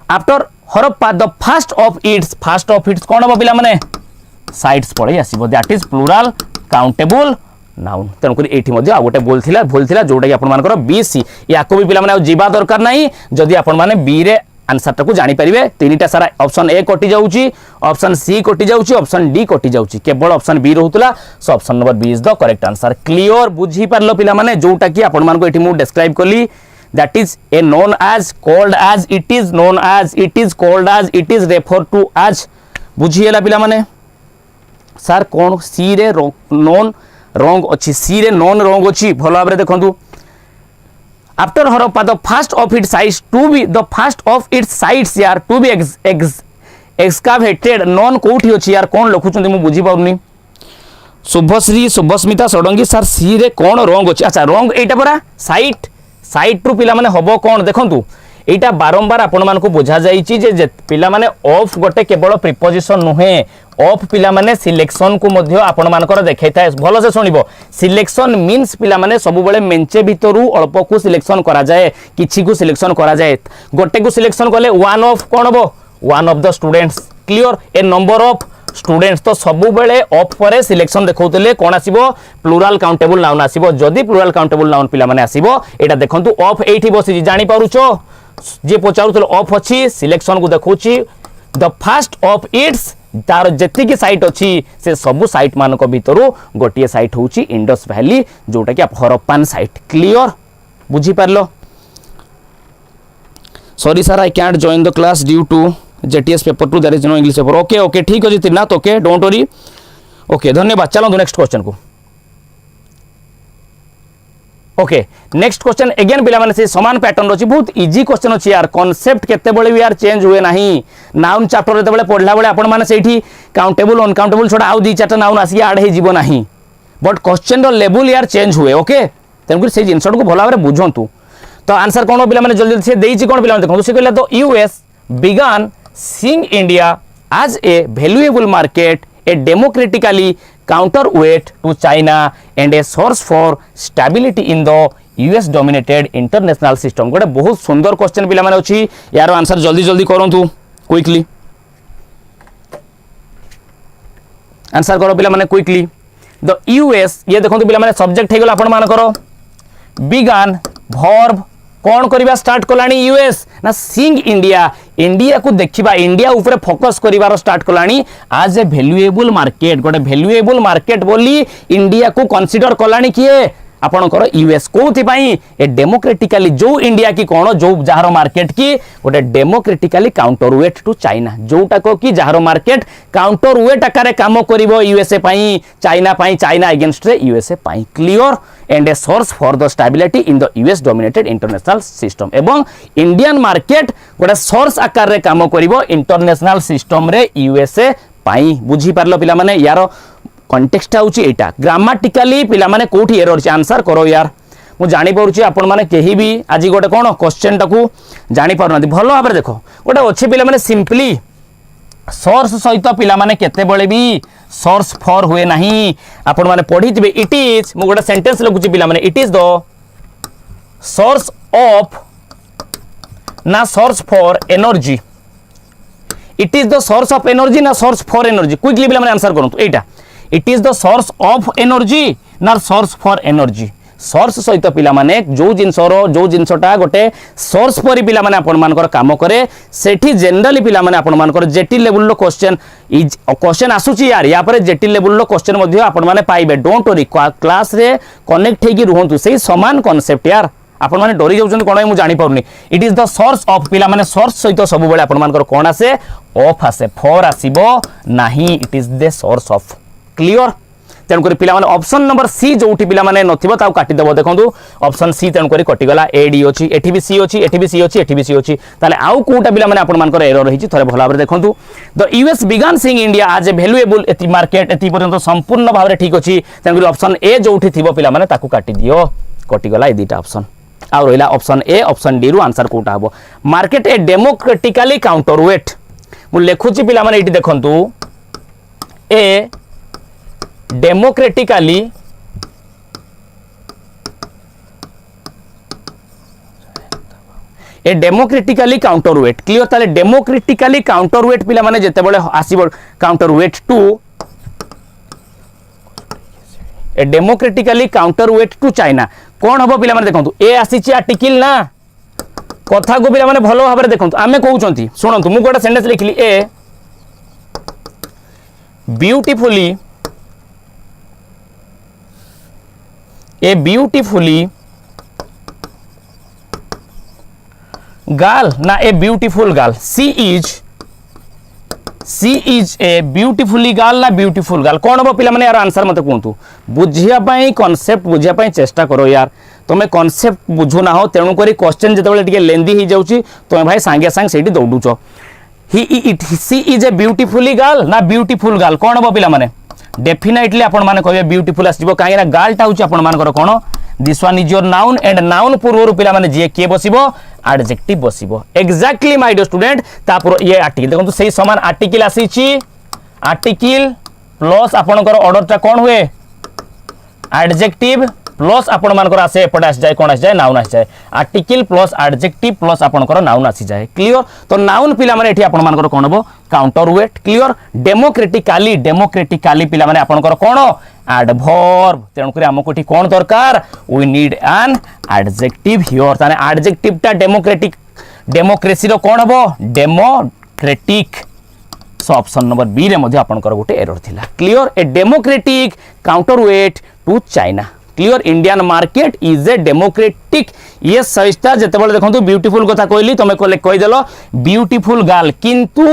after Harappa the first of its कोन हो पिला माने साइट्स पड़े आसीबो that is plural countable noun तेणुक ये आ गोटे भूल थिला जोटा कि आपण मानकर बी सी या को भी पिला माने जीवा दरकार नहीं जदि आपण माने बी रे आंसर टाकू जानी परिबे तीनटा सारा ऑप्शन ए कटि जाउची ऑप्शन सी कटि जाउची ऑप्शन डी कटि जाउची केवल ऑप्शन बी रहउतला so option number B is the correct answer clear बुझी पारलो पिला माने जोटा कि आपण मानको एठी मु डिस्क्राइब कली that is a known as called as it is known as it is called as it is refer to as बुझिएला पिला माने सर कोन सी रे नोन रंग अच्छी सी रे नॉन रंग अच्छी भल भाव देखु after Harappa the first of its sites to be the first of its sites यार टू बी एक्सकावेटेड नॉन कोठी अच्छी यार कौन लिखुं मु बुझी पाउनी शुभश्री शुभस्मिता षडंगी सर सी रे कौन रंग अच्छी अच्छा रंग एटा परा साइट रु पिला माने हबो कौन देखंतु एटा बारंबार आपण मानकु बुझा जाईची जे पिला माने ऑफ गोटे केवल प्रिपोजिशन नुहे ऑफ पिला माने सिलेक्शन को मध्य आपण मानकर देखाइता भलो से सुनिबो सिलेक्शन मीन्स पिला माने सब बेले मेंचे भितरु अल्प को सिलेक्शन करा जाए किछि को सिलेक्शन करा जाए गोटे को सिलेक्शन करले वन ऑफ कोन हबो one of the students clear A number of students तो सब बेले ऑफ पर सिलेक्शन देखौतले कोन आसीबो प्लुरल काउंटेबल नाउन आसीबो जदी प्लुरल काउंटेबल नाउन पिला माने आसीबो एटा देखंतु ऑफ एठी बसी जानि पारुछो जे पचारुथल ऑफ अच्छी सिलेक्शन को देखौची द फर्स्ट ऑफ इट्स तार जेतिकी साइट अच्छी से सबु साइट मानक भितरु गोटिए साइट होची इंडस वैली जोटा कि हरप्पान साइट क्लियर बुझी पारलो sorry sir I can't join the class due to JTS paper 2 there is no English paper okay okay ठीक अछि Trinath okay don't worry okay धन्यवाद चलो नेक्स्ट क्वेश्चन को ओके नेक्स्ट क्वेश्चन अगेन पिला माने से समान पैटर्न अछि बहुत इजी क्वेश्चन अछि यार कांसेप्ट केते बळे भी यार चेंज हुए नाही नाउन चैप्टर एते बळे पढला बळे आपण माने सेठी काउंटेबल अनकाउंटेबल छोडा आउ दी चारटा नाउन आसी ऐड हे जीवो नाही बट क्वेश्चन रो लेवल यार चेंज हुए ओके तेनकु से जिंसट को भला भाबरे बुझंतु तो आंसर कोन पिला माने जल्दी से देइछि कोन पिला माने देखो से कहला तो US began seeing India as a valuable market a democratically counterweight to China and a source for stability in the US dominated international system गोटे बहुत सुंदर क्वेश्चन पिला माने अछि यार आंसर जल्दी जल्दी करंतु क्विकली आंसर करो पिला माने क्विकली द यूएस ये देखंतु पिला माने सब्जेक्ट हे गेल आपण मान करो बिगन वर्ब कौन करवा स्टार्ट कलानी यूएस ना सिंग इंडिया को देखिबा इंडिया ऊपर फोकस करिवार स्टार्ट कलानी आज ए वैल्यूएबल मार्केट गोटे वैल्यूएबल मार्केट बोली इंडिया को कंसीडर कलानी किए आपणकर यूएस कोथि पई ए डेमोक्रेटिकली जो इंडिया की कोन जो जहार मार्केट की गोटे डेमोक्रेटिकली काउंटरवेट टू चाइना जोटा को कि जहार मार्केट काउंटरवेट आकार काम करिवो यूएसए पई चाइना अगेंस्ट रे यूएसए पई clear and a source for the stability in the US dominated international system एवं इंडियन मार्केट गोटे सोर्स आकार रे काम करिवो इंटरनेशनल सिस्टम रे यूएसए पई बुझी पारलो पिला माने यार कंटेक्स्ट होची एटा ग्रामाटिकली पिला माने कोठी एरर छै आंसर करो यार मु जानि परुची आपण माने केही भी आज गोटे कोन क्वेश्चन टाकू जानि पारनाती भलो भाबरे देखो गोटे अछि पिला माने सिंपली सोर्स सहित पिला माने केते बळे भी सोर्स फॉर हुए नहीं आपण माने पढिथिबे इट इज मु गोटे सेंटेंस लिखुची पिला माने it is the source of ना source for energy it is the source of energy ना सोर्स फॉर एनर्जी क्विकली पिला माने आंसर करंतु एटा it is the source of energy ना सोर्स फॉर एनर्जी सोर्स सहित पिला माने जो जिनसटा गोटे सोर्स पर पिला माने आपण मानकर काम करे सेठी जनरली पिला माने आपण मानकर जेटी लेवल लो क्वेश्चन आसुची यार या पर जेटी लेवल लो क्वेश्चन मध्ये आपण माने पाइबे डोंट वरी क्लास रे कनेक्ट हेकी रहंतु सेही समान कांसेप्ट यार आपण माने डरी जाउछन कोन मु जानि पाउनी it is the source of पिला माने सोर्स सहित सब बेले आपण मानकर कोन आसे ऑफ आसे फॉर आसीबो नाही it is the source of clear तेणुक पिला माने ऑप्शन नंबर सी जोठी पिला माने नथिबो ताउ काटी देबो देखंतु ऑप्शन सी तेणुक कटि गला ए डी अछि एठी भी सी अछि एठी भी सी अछि एठी भी सी अछि ताले आउ कोटा पिला माने आपण मानकर एरर रहिछि थरे भला भाबरे देखंतु the US began seeing India as a valuable एति मार्केट एति पर्यंत संपूर्ण भाबरे ठीक अछि तेणुक ऑप्शन ए जोठी थिबो पिला माने ताकू काटी दियो कटि गला ए दिटा ऑप्शन आ रहिला ऑप्शन ए ऑप्शन डी रु आंसर कोटा हबो मार्केट ए डेमोक्रेटिकली काउंटरवेट मु लेखुची पिला माने एठी देखंतु ए डेमोक्रेटिकली काउंटरवेट क्लियर ताले डेमोक्रेटिकली काउंटरवेट पिला माने जेते बेले आसीबो counterweight to a democratically counterweight to China कोन हबो पिला माने देखंतु ए आसीची आर्टिकल ना कथा को पिला माने भलो भाबरे देखंतु आमे कहउचंती सुनंतु मु गोटा सेंटेंस लिखली ए ब्यूटीफुली गर्ल ना a beautiful girl she is a beautifully girl ना ब्यूटीफुल गर्ल कौन हम पिला माने यार आंसर मत कहतु बुझिया पाई कांसेप्ट बुझिया पाई चेष्टा करो यार तुम कांसेप्ट बुझु ना हो तेणु करी क्वेश्चन जतबेले टिके लेंदी ही जाउची तुम भाई सांगे सांग सेठी दौडुचो सी इज ए ब्यूटीफुली गर्ल ना ब्यूटीफुल गर्ल कौन हम पिला माने डेफिनेटली आपण माने कहबे ब्यूटीफुल आसीबो काहे ना गर्ल टा होची आपण मानकर कोन this one is your noun and noun पूर्व पिला माने जे के बसिबो एडजेक्टिव बसिबो एग्जैक्टली माय डियर स्टूडेंट तापर ये आर्टिकल देखो सही समान आर्टिकल आसीची आर्टिकल प्लस आपनकर ऑर्डर टा कोन हुए एडजेक्टिव प्लस आपण मानकर आसे एपटे आसी जाए कोन आसी जाए नाउन आसी जाए आर्टिकल प्लस एडजेक्टिव प्लस आपनकर नाउन आसी जाए क्लियर तो नाउन पिला माने एठी आपण मानकर कोन हबो काउंटरवेट क्लियर डेमोक्रेटिकली पिला माने आपनकर कोन एडवर्ब तेणु करी हमको एठी कोन दरकार we need an adjective here ताने एडजेक्टिव टा डेमोक्रेसी रो कोन हबो democratic so option number B रे मध्ये आपनकर गोटे एरर थिला clear a democratic counterweight to China clear Indian market is a democratic ये सहिष्ठा जेतेबेले देखंतु ब्यूटीफुल कथा कहली तमे कहि देलो ब्यूटीफुल गर्ल किंतु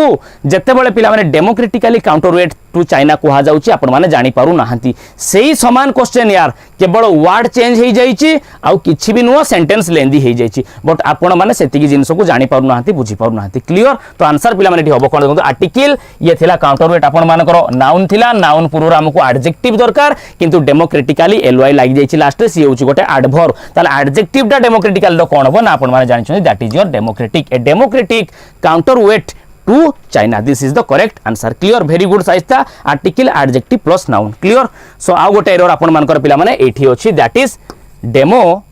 जेतेबेले पिला माने डेमोक्रेटिकली काउंटरवेट टू चाइना कहा जाउची आपण माने जानि पारु नाहंती सेही समान क्वेश्चन यार केवल वर्ड चेंज हे जाईची आउ किछि भी नुवा सेंटेंस लेंदी हे जाईची बट आपण माने सेतिकी जिंस को जानि पारु नाहंती बुझी पारु नाहंती क्लियर तो आंसर पिला माने हबो कोन देखंतु आर्टिकल ये थिला काउंटरवेट आपण मानकर नाउन थिला नाउन पूर्व हमको एडजेक्टिव दरकार किंतु डेमोक्रेटिकली एलवाई लागि जाईची लास्ट रे सी होची गोटे एडवर्ब ताले एडजेक्टिव टा डेमोक्रेटिकल रो कोन हबो ना आपण माने जानि छथि that is your democratic a democratic counterweight to China this is the correct answer clear very good Shaista article adjective plus noun clear so आउ गोटे एरर आपण मानकर पिला माने एठी अछि that is democratic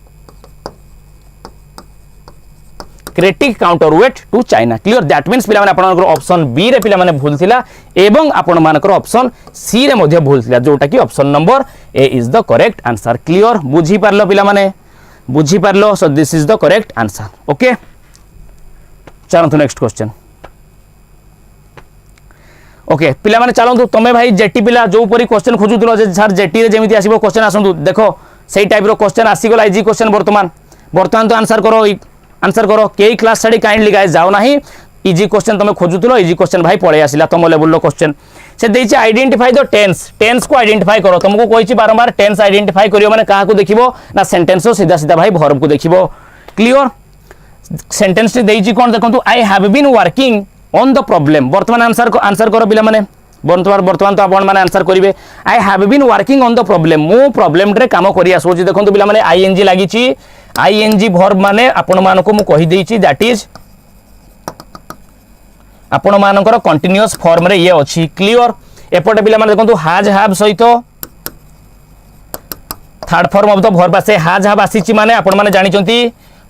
counterweight to China clear that means पिला माने आपण ऑप्शन बी रे पिला माने भूल थिला एवं आपण मानकर ऑप्शन सी रे मध्ये भूल थिला जोटा कि option number A is the correct answer clear बुझी पारलो पिला माने बुझी पारलो so this is the correct answer okay चलो नेक्स्ट क्वेश्चन ओके पिला माने चलंतु तमे भाई जेटी पिला जो परी क्वेश्चन खोजुतलो जे सर जेटी रे जेमिति आसीबो क्वेश्चन आसंतु देखो सेही टाइप रो क्वेश्चन आसी गला इजी क्वेश्चन वर्तमान तो आंसर करो केई क्लास छाडी काइंडली गाइस जाओ नाही इजी क्वेश्चन तमे खोजुतलो इजी क्वेश्चन भाई पळे आसिला तम लेवल रो क्वेश्चन से देछि आइडेंटिफाई द टेंस को आइडेंटिफाई करो तुमको कहिछि बारंबार टेंस आइडेंटिफाई करियो माने काहा को देखिबो ना सेंटेंस रो सीधा सीधा भाई वर्ब को देखिबो क्लियर सेंटेंस रे देछि कोन देखंतु I have been working on the problem वर्तमान आंसर करो पिला माने वर्तमान तो आपण माने आंसर करिवे I have been working on the problem मो प्रॉब्लम रे काम करिया सोची देखंतु पिला माने आईएनजी लागिची आईएनजी वर्ब माने आपण मानको मु कहि देछि दैट इज आपण मानकर कंटीन्यूअस फॉर्म रे ये अछि क्लियर एपटे पिला माने देखंतु हैज हैव सहित third form of the verb आसे हैज हैव आसीची माने आपण माने जानि चंती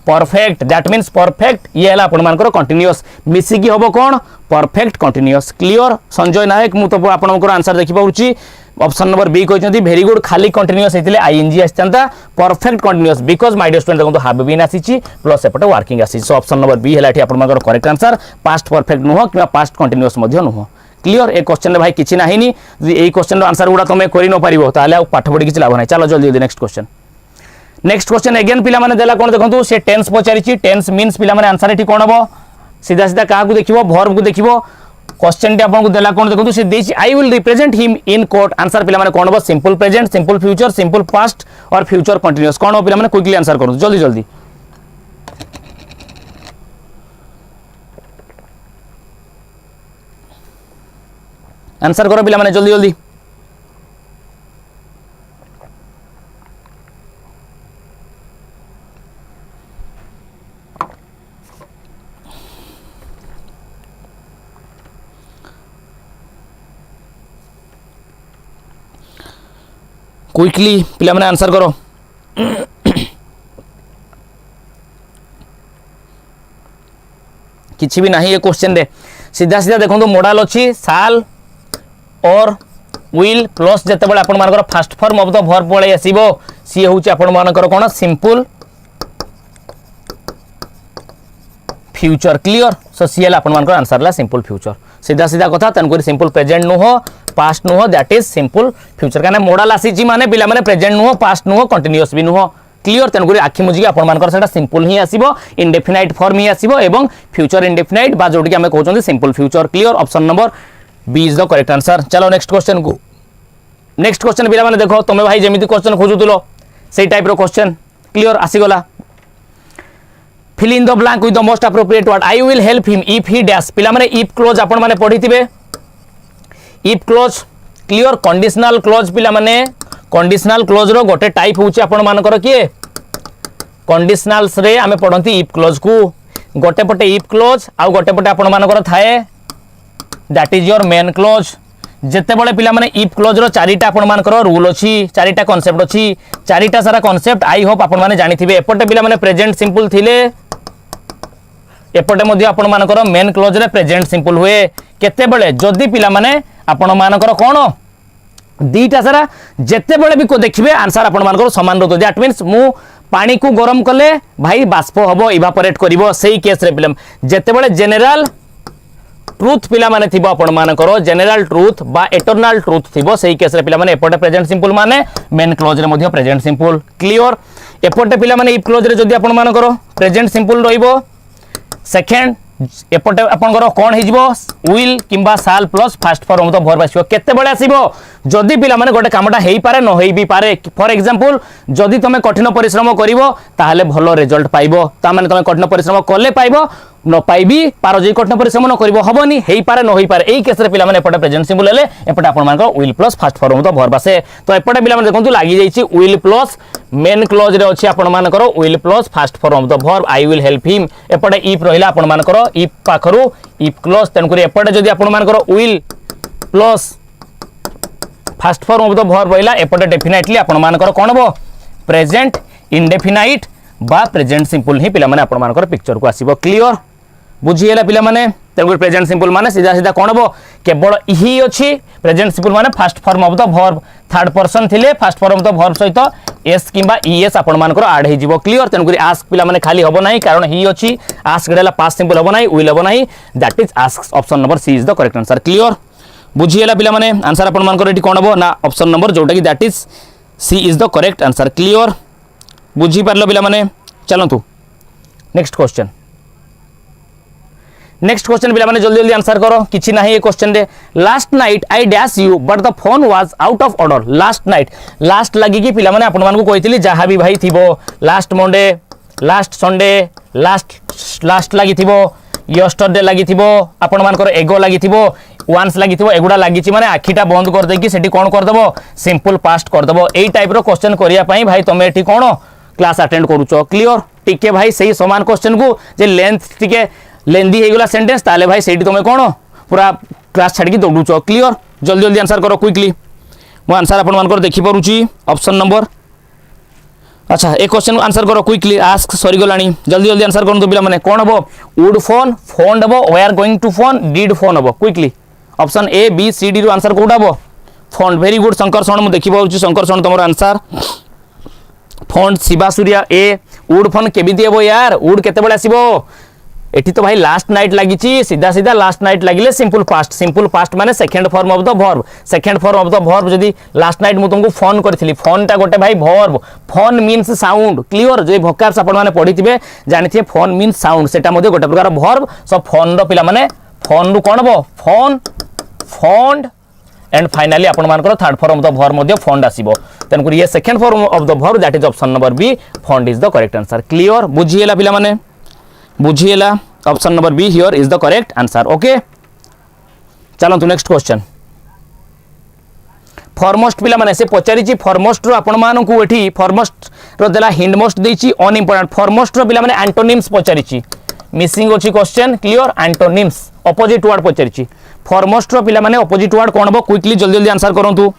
परफेक्ट दैट मीन्स परफेक्ट ये हला आपण मानकर कंटीन्यूअस मिसी की होबो कोन perfect continuous clear Sanjay Nayak मु तो आपनकर आंसर देखि पाउची ऑप्शन नंबर बी कहते वेरी गुड खाली कंटीन्यूअस होते आईएनजी आसता perfect continuous because my dear student देखो हैव बीन आसी प्लस एपटे वर्किंग आसी सो ऑप्शन नंबर बी है करेक्ट आंसर पास्ट परफेक्ट नुह कि पास्ट कंटीन्यूअस नुह क्लियर ए क्वेश्चन भाई किसी ना यही क्वेश्चन आंसर गुड़ा तुम कर न पार पाठ पढ़ी किसी लाभ ना चलो जल्दी next question next question again पिला माने देला कोन देखंतु से टेंस पचारिछि टेंस मींस पिला माने आंसर एठी कोन हबो सीधा सीधा का को देखिबो वर्ब को देखिबो क्वेश्चन टी आपन को देला कोन देखंतु से देछि I will represent him in court answer पिला माने कोन हबो simple present simple future simple past और फ्यूचर कंटीन्यूअस कोन हो पिला माने क्विकली आंसर करू जल्दी जल्दी आंसर करो पिला माने जल्दी जल्दी क्विकली पिला माने आंसर करो किछि भी नहीं ये क्वेश्चन रे सीधा सीधा देखो मॉडल अच्छी साल और विल प्लस जते बळे आपण मानकर first form of the verb पळे आसीबो सी होउची आपण मानकर कोन simple future clear so C एल आपण मानकर आंसर ला सिंपल फ्यूचर सीधा सीधा कथा तनकोरी सिंपल प्रेजेंट नु हो पास्ट नु हो दैट इज सिंपल फ्यूचर काने मॉडल आसी जी माने पिला माने प्रेजेंट नु हो पास्ट नु हो कंटीन्यूअस भी नु हो क्लियर तनकोरी आखि मुजी आपण मानकर सेटा सिंपल ही आसीबो इंडेफिनाइट फॉर्म ही आसीबो एवं फ्यूचर इंडेफिनाइट बा जोटी हमें कहउछन simple future clear option number B is the correct answer चलो नेक्स्ट क्वेश्चन को नेक्स्ट क्वेश्चन पिला माने देखो तुमे भाई जेमिति क्वेश्चन खोजुतलो सेई टाइप रो क्वेश्चन क्लियर आसी गला fill in the blank with the most appropriate word I will help him if he dash पिला माने if clause आपण माने पढिथिबे if clause clear conditional clause पिला माने conditional clause रो गोटे टाइप होउची आपण मानकर किए conditionals रे आमे पढंती if clause को गोटे पटे if clause आ गोटे पटे आपण मानकर थाए that is your main clause जेते बळे पिला माने if clause रो चारिटा आपण मानकर रूल अछि चारिटा कांसेप्ट अछि चारिटा सारा कांसेप्ट आई होप आपण माने जानिथिबे एपटे पिला माने प्रेजेंट सिंपल थिले एपटे मध्य आपण मानकर मेन क्लोज रे प्रेजेंट सिंपल हुए केते बळे जदी पिला माने आपण मानकर कोन दीटा सारा जेते बळे भी को देखिबे आंसर आपण मानकर समान रहतो दैट मींस मु पानी को गरम कले भाई बाष्प हबो इवापोरेट करिवो सेही केस रे पिला जेते बळे जनरल ट्रुथ पिला माने थिबो आपण मानकर जनरल ट्रुथ बा एटर्नल ट्रुथ थिबो सेही केस रे पिला माने एपटे प्रेजेंट सिंपल माने मेन क्लोज रे मध्य प्रेजेंट सिंपल क्लियर एपटे पिला माने इफ क्लोज रे जदी आपण मानकर प्रेजेंट सिंपल रहिबो सेकेंड एपटे आपनकर कोन हिजबो विल किंबा साल plus first form to verb आसीबो केते बळे आसीबो जदी पिला माने गोटे कामटा हेई पारे न हेई भी पारे फॉर एग्जांपल जदी तमे कठिन परिश्रम करिवो ताहाले भलो रिजल्ट पाइबो ता माने तमे कठिन परिश्रम करले पाइबो न पाइबी पार जे कठिन परिश्रम न करिवो हबोनी हेई पारे न होई पारे एई केस रे पिला माने एपटे प्रेजेंट सिंपल हेले एपटे आपन मानकर will plus first form to verb आसे तो एपटे पिला माने देखंतु लागि जाईची विल प्लस मेन क्लोज रे अछि आपन मानकर will plus first form to verb I will help him एपटे इफ रहिला आपन मानकर इफ पाखरु इफ क्लोज तन करी एपटे जदी आपन मानकर will plus first form of the verb रहिला एपटे डेफिनेटली आपन मानकर कोन हो प्रेजेंट इंडेफिनाइट बा प्रेजेंट सिंपल ही पिला माने आपन मानकर पिक्चर को आसीबो क्लियर बुझिएला पिला माने तेगु प्रेजेंट सिंपल माने सीधा सीधा कोन हो केवल ही अछि प्रेजेंट सिंपल माने first form of the verb third person थिले first form of the verb सहित एस किंबा ईएस आपन मानकर ऐड हे जिवो क्लियर तेगु आस्क पिला माने खाली हबो नाही कारण ही अछि आस्क डेला पास्ट सिंपल हबो नाही विल हबो नाही that is ask option number C is the correct answer clear बुझिएला पिला माने आंसर आपन मानकर एटी कोन हबो ना ऑप्शन नंबर जोटा कि that is C is the correct answer clear बुझी पारलो पिला माने चलंतु नेक्स्ट क्वेश्चन नेक्स्ट क्वेश्चन पिला माने जल्दी जल्दी आंसर करो किछि नाही ए क्वेश्चन रे last night I dash you but the phone was out of order last night last लागि कि पिला माने आपन मान को कहितली जहा भी भाई थिबो last Monday last Sunday last लागि थिबो यस्टरडे लागि थिबो आपन मान को एगो लागि थिबो वंस लागि थिबो एगुडा लागि छि माने आखिटा बंद कर दे कि सेठी कोन कर देबो सिंपल पास्ट कर देबो एई टाइप रो क्वेश्चन करिया पई भाई तमे एठी कोन क्लास अटेंड करूचो क्लियर टिके भाई सही समान क्वेश्चन को जे लेंथ टिके लेंदी हे गला सेंटेंस ताले भाई सेठी तमे कोन पूरा क्लास छाडी दौड़ुचो क्लियर जल्दी जल्दी आंसर करो क्विकली मो आंसर अपन मान कर देखि परुची ऑप्शन नंबर अच्छा एक क्वेश्चन आंसर करो क्विकली आस्क सॉरी गलानी जल्दी जल्दी आंसर करन तो बिला माने कोन हबो वुड फोन फोन हबो we are going to phone did phone हबो quickly option A B C D रो आंसर कोडा हबो phone very good Shankar Son मु देखि परुची शंकर सोन तमरो आंसर फोन शिवा सूर्या ए वुड फोन केबी दिएबो यार वुड केते बळे आसीबो एठी तो भाई लास्ट नाइट लगी सीधा सीधा लास्ट नाइट लगिले सिंपल पास्ट माने second form of the verb second form of the verb जदी लास्ट नाइट मु तुमको फोन करथिली फोन टा गोटे भाई verb phone means sound clear जे वोकैब्स आपण माने पढिथिबे जानिथिबे फोन मीन्स साउंड सेटा मध्ये गोटे प्रकार वर्ब सो फोन रो पिला माने फोन रु कोन बो फोन फोन्ड एंड फाइनली आपण मानकर third form of the verb मध्ये फोन्ड आसीबो तेन करी ये second form of the verb that is option number B phoned is the correct answer clear बुझिएला पिला माने बुझिएला option number B here is the correct answer okay चलो तो नेक्स्ट क्वेश्चन फॉरमोस्ट पिला माने से पचारिची फॉरमोस्ट रो आपण मान को एठी फॉरमोस्ट रो देला हिंडमोस्ट देची अन इंपोर्टेंट फॉरमोस्ट रो पिला माने एंटोनिम्स पचारिची मिसिंग अछि question clear antonyms opposite word पचारिची फॉरमोस्ट रो पिला माने ऑपोजिट वर्ड कोन बो क्विकली जल्दी जल्दी आंसर करंतु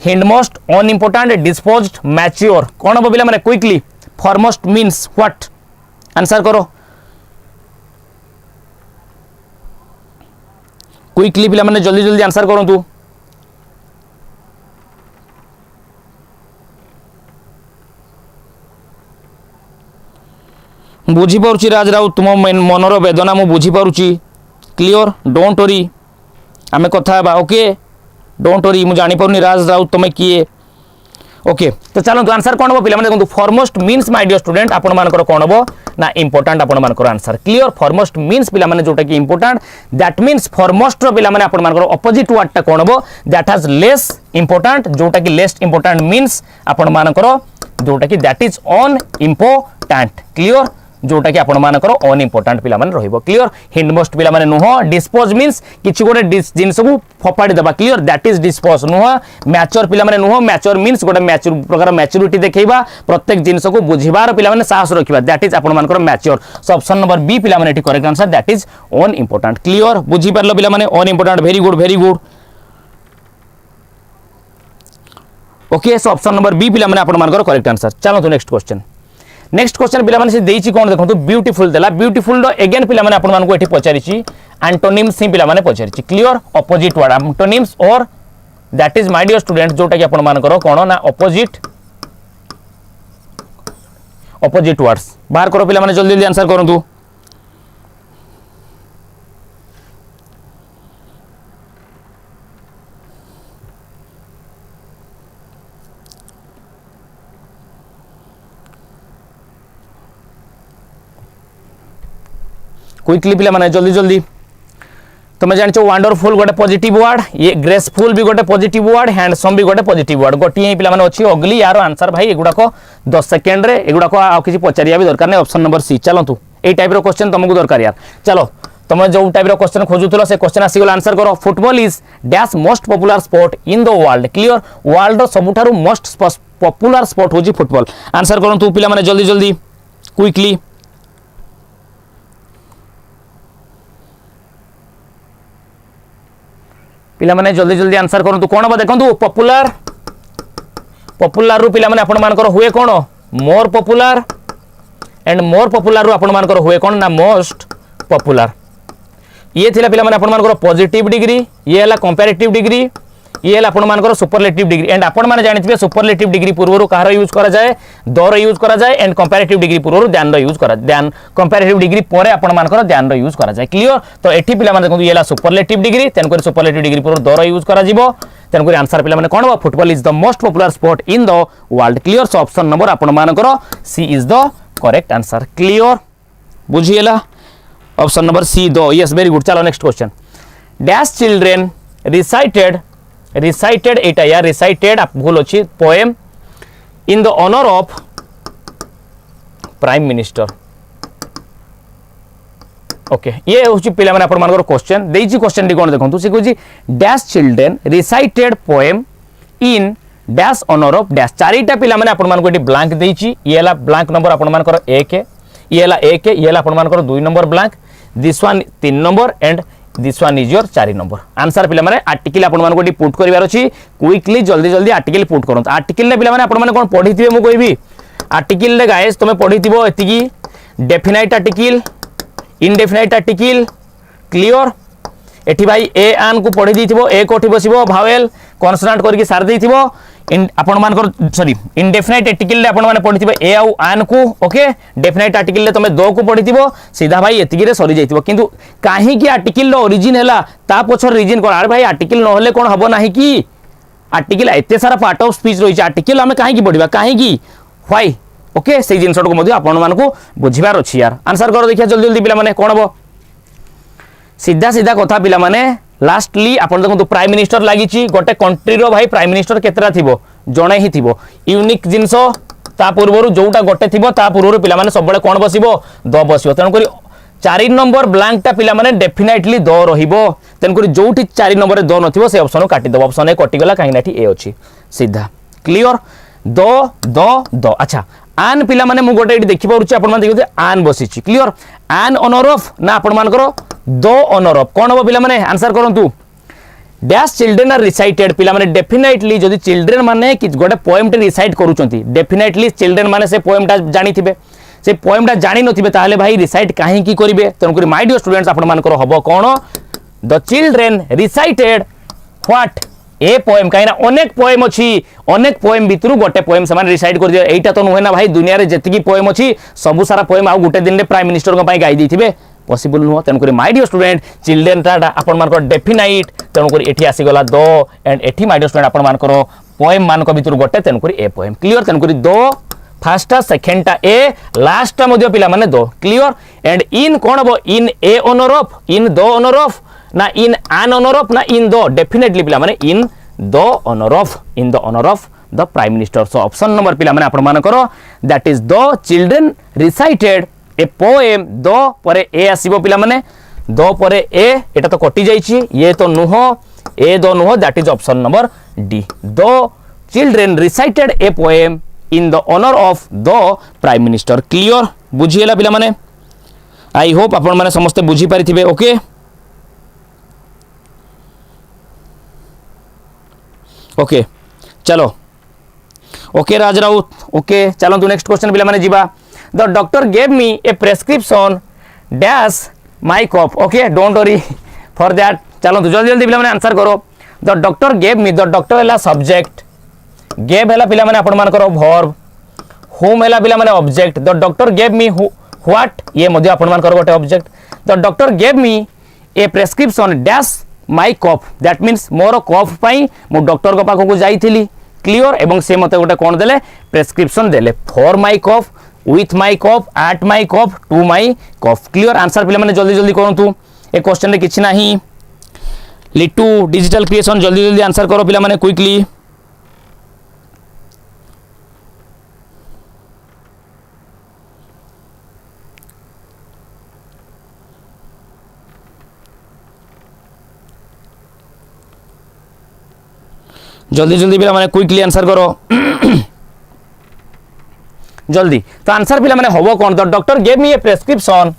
हिंडमोस्ट अन इंपोर्टेंट डिस्पोज्ड मैच्योर कोन बो पिला माने quickly foremost means what answer करो क्विकली पिला माने जल्दी जल्दी आंसर करंतु बुझी पारुची राज राउत तुम मनर वेदना मु बुझी पारुची क्लियर डोंट वरी आमे कथा बा ओके डोंट वरी मु जानि पारुनी राज राउत तुम किए ओके तो चलो तो आंसर कोन हो पिला माने देखंतु foremost means my dear student आपण मानकर कोन हो ना इंपोर्टेंट आपण मानकर आंसर क्लियर फॉरमोस्ट मींस पिला माने जोटा कि इंपोर्टेंट दैट मींस फॉरमोस्ट रो पिला माने आपण मानकर ऑपोजिट वर्ड ता कोन हो दैट हैज लेस इंपोर्टेंट जोटा कि लेस इंपोर्टेंट मींस आपण मानकर जोटा कि that is on important clear जोटा कि आपण मानकर अन इंपोर्टेंट पिला माने रहिबो क्लियर हिंडमोस्ट पिला माने नुह डिस्पोज मींस किछि गोटे जिंस को फपाडी देबा क्लियर दैट इज डिस्पोज नुह मैच्योर पिला माने नुह मैच्योर मींस गोटे मैच्योर प्रकार मैच्योरिटी देखैबा प्रत्येक जिंस को बुझिबार पिला माने साहस रखिबा दैट इज आपण मानकर mature so option number B पिला माने एठी correct answer that is unimportant clear बुझि परलो पिला माने unimportant very good okay so option number B पिला माने आपण मानकर करेक्ट आंसर चलो तो नेक्स्ट क्वेश्चन पिला माने से देइची कोन देखंतु ब्यूटीफुल देला ब्यूटीफुल रो अगेन पिला माने आपण मानको एठी पचारिची एंटोनिम्स ही पिला माने पचारिची क्लियर ऑपोजिट वर्ड एंटोनिम्स और that is my dear student जोटा कि आपण मानकर कोन ना ऑपोजिट वर्ड्स बाहर करो पिला माने जल्दी जल्दी आंसर करंतु क्विकली पिला माने जल्दी जल्दी तुम जानचो वंडरफुल गोटे पॉजिटिव वर्ड ये ग्रेसफुल भी गोटे पॉजिटिव वर्ड हैंडसम भी गोटे पॉजिटिव वर्ड गोटे ही पिला माने अछि अगली यार आंसर भाई एगुडा को 10 सेकंड रे एगुडा को आ किछि पचारिया भी दरकार नै ऑप्शन नंबर सी चलंतु ए टाइप रो क्वेश्चन तुमको दरकार यार चलो तुम जो टाइप रो क्वेश्चन खोजुतलो से क्वेश्चन आसी गेल आंसर करो football is dash most popular sport in the world clear world रो सबुठारु मोस्ट पॉपुलर स्पोर्ट होजी फुटबॉल आंसर करंतु पिला माने जल्दी जल्दी क्विकली पिला माने जल्दी जल्दी आंसर करंतु कोन बा देखंतु पॉपुलर रु पिला माने आपण मानकर हुए कोन more popular and more popular रु आपण मानकर हुए कोन ना मोस्ट पॉपुलर ये थिला पिला माने आपण मानकर पॉजिटिव डिग्री ये हला कंपैरेटिव डिग्री ये हला आपण मानकर सुपरलेटिव डिग्री एंड आपण माने जानिथिबे सुपरलेटिव डिग्री पूर्वरु कहार यूज करा जाए द रो यूज करा जाए एंड कंपैरेटिव डिग्री पूर्वरु ध्यान रो यूज करा ध्यान कंपैरेटिव डिग्री परे आपण मानकर ध्यान रो यूज करा जाए क्लियर तो एठी पिला माने देखंतु ये हला सुपरलेटिव डिग्री तेन कर सुपरलेटिव डिग्री पूर्व द रो यूज करा जिवो तेन कर आंसर पिला माने कोन बा football is the most popular sport in the world clear so option number आपण मानकर C is the correct answer clear बुझिएला ऑप्शन नंबर सी दो यस वेरी गुड चलो next question dash children recited एटा या रिसाइटेड आप भूल अछि poem in the honour of prime minister okay ये होछि पिला माने आपण मानकर क्वेश्चन देइछि क्वेश्चन डी कोन देखंतु से कहछि dash children recited poem in dash honour of dash चारिटा पिला माने आपण मानको एटी ब्लैंक देइछि ये ला ब्लैंक नंबर आपण मानकर 1 ये ला 1 ये ला आपण मानकर 2 number blank this one 3 number and this one is your 4 number answer पिला माने आर्टिकल आपण मानको एटी पुट करिवार अछि क्विकली जल्दी जल्दी आर्टिकल पुट करंत आर्टिकल ले पिला माने आपण माने कोन पढिथिबे मु कहबी आर्टिकल ले गाइस तुमे पढिथिबो एतिकी definite article indefinite article clear एठी भाई ए आन को पढ़ी देथिबो ए कोठी बसिबो भावेल कॉन्सोनेंट करके सार देथिबो आपण मानकर सॉरी इनडेफिनाइट आर्टिकल रे आपण माने पढिथिबे ए आउ आन को ओके डेफिनाइट आर्टिकल रे तमे दो को पढिथिबो सीधा भाई एतिकी रे सरी जाइथिबो किंतु काहे की आर्टिकल रो ओरिजिन हैला ता पछर रीजन कोन अरे भाई आर्टिकल न होले कोन हबो नाही की आर्टिकल एते सारा पार्ट ऑफ स्पीच रही आर्टिकल आमे काहे की पढिबा काहे की व्हाई ओके से जिनस को मध्य आपण मानकू बुझिबार अछि यार आंसर करो देखिया जल्दी जल्दी पिला माने कोन हबो सीधा सीधा कथा पिला माने लास्टली आपण देखो प्राइम मिनिस्टर लागिची गोटे कंट्री रो भाई प्राइम मिनिस्टर केतरा थिबो जणे ही थिबो यूनिक जिंसो ता पूर्वरु जोटा गोटे थिबो ता पूर्वरु पिला माने सब बळे कोन बसिबो द बसिबो तन करी 4 नंबर ब्लैंक टा पिला माने डेफिनेटली द रहिबो तन करी जोठी 4 नंबर रे द नथिबो से ऑप्शन काटी दबो ऑप्शन ए कटि गला काहे नाठी ए अछि सीधा क्लियर द अच्छा आन पिला माने मु गोटे एठी देखि पाउछि आपण माने देखियो आन बसिछि क्लियर आन ऑनर ऑफ ना आपण मान करो दो ऑनर ऑफ कोन हो पिला माने आंसर करंतु डैश चिल्ड्रेन आर रिसाइटेड पिला माने डेफिनेटली जदि चिल्ड्रेन माने कि गोटे पोएम टे रिसाइट करूचंती डेफिनेटली चिल्ड्रेन माने से पोएम टा जानि थिबे से पोएम टा जानि नथिबे ताले भाई रिसाइट काहे की करिवे तन करी माय डियर स्टूडेंट्स आपण मान करो हबो कोन the children recited what a poem काइना अनेक पोएम अछि अनेक पोएम भितरु गोटे पोएम समान रिसाइट कर दियो एटा तो नहे ना भाई दुनिया रे जति की पोएम अछि सब सारा पोएम आ गुटे दिन रे प्राइम मिनिस्टर को पई गाई दिथिबे पॉसिबल नुह तेन करी माय डियर स्टूडेंट चिल्ड्रेन टा आपण मान को डेफिनाइट तेन करी एठी आसी गला दो एंड एठी माय डियर स्टूडेंट आपण मान को पोएम मान को भितर गोटे तेन करी ए पोएम क्लियर तेन करी दो फर्स्ट टा सेकंड टा ए लास्ट टा मध्य पिला माने दो क्लियर एंड इन कोन हबो इन ए ऑनर ऑफ इन दो ऑनर ऑफ ना इन एन ऑनर ऑफ ना इन दो डेफिनेटली पिला माने इन दो honour of the prime minister so option number पिला माने आपण मान करो that is the children recited a poem दो परे ए आसीबो पिला माने दो परे ए एटा तो कटि जाईची ये तो नुह ए दो नुह that is option number D the children recited a poem in the honour of the prime minister clear बुझिएला पिला माने आई होप आपण माने समस्त बुझी पारिथिबे ओके ओके चलो ओके राज राउत ओके चलो तू नेक्स्ट क्वेश्चन पिला माने जीवा the doctor gave me a prescription dash my cough okay don't worry for that चलो तू जल्दी जल्दी पिला माने आंसर करो the doctor gave me the doctor हैला सब्जेक्ट गेव हैला पिला माने आपण मान करो वर्ब होम हैला पिला माने object the doctor gave me what ये मध्य आपण मान करो गोटे object the doctor gave me a prescription dash my cough that means more cough पाई मु डॉक्टर को पाखो को जाईथिली क्लियर एवं से मते गोटे कोन देले प्रेस्क्रिप्शन देले for my cough with my cough at my cough to my cough clear answer पिला माने जल्दी जल्दी करंतु ए क्वेश्चन रे किछि नाही लिटू डिजिटल क्रिएशन जल्दी जल्दी आंसर करो पिला माने क्विकली जल्दी जल्दी पिला माने क्विकली आंसर करो जल्दी तो आंसर पिला माने होबो कोन the doctor gave me a prescription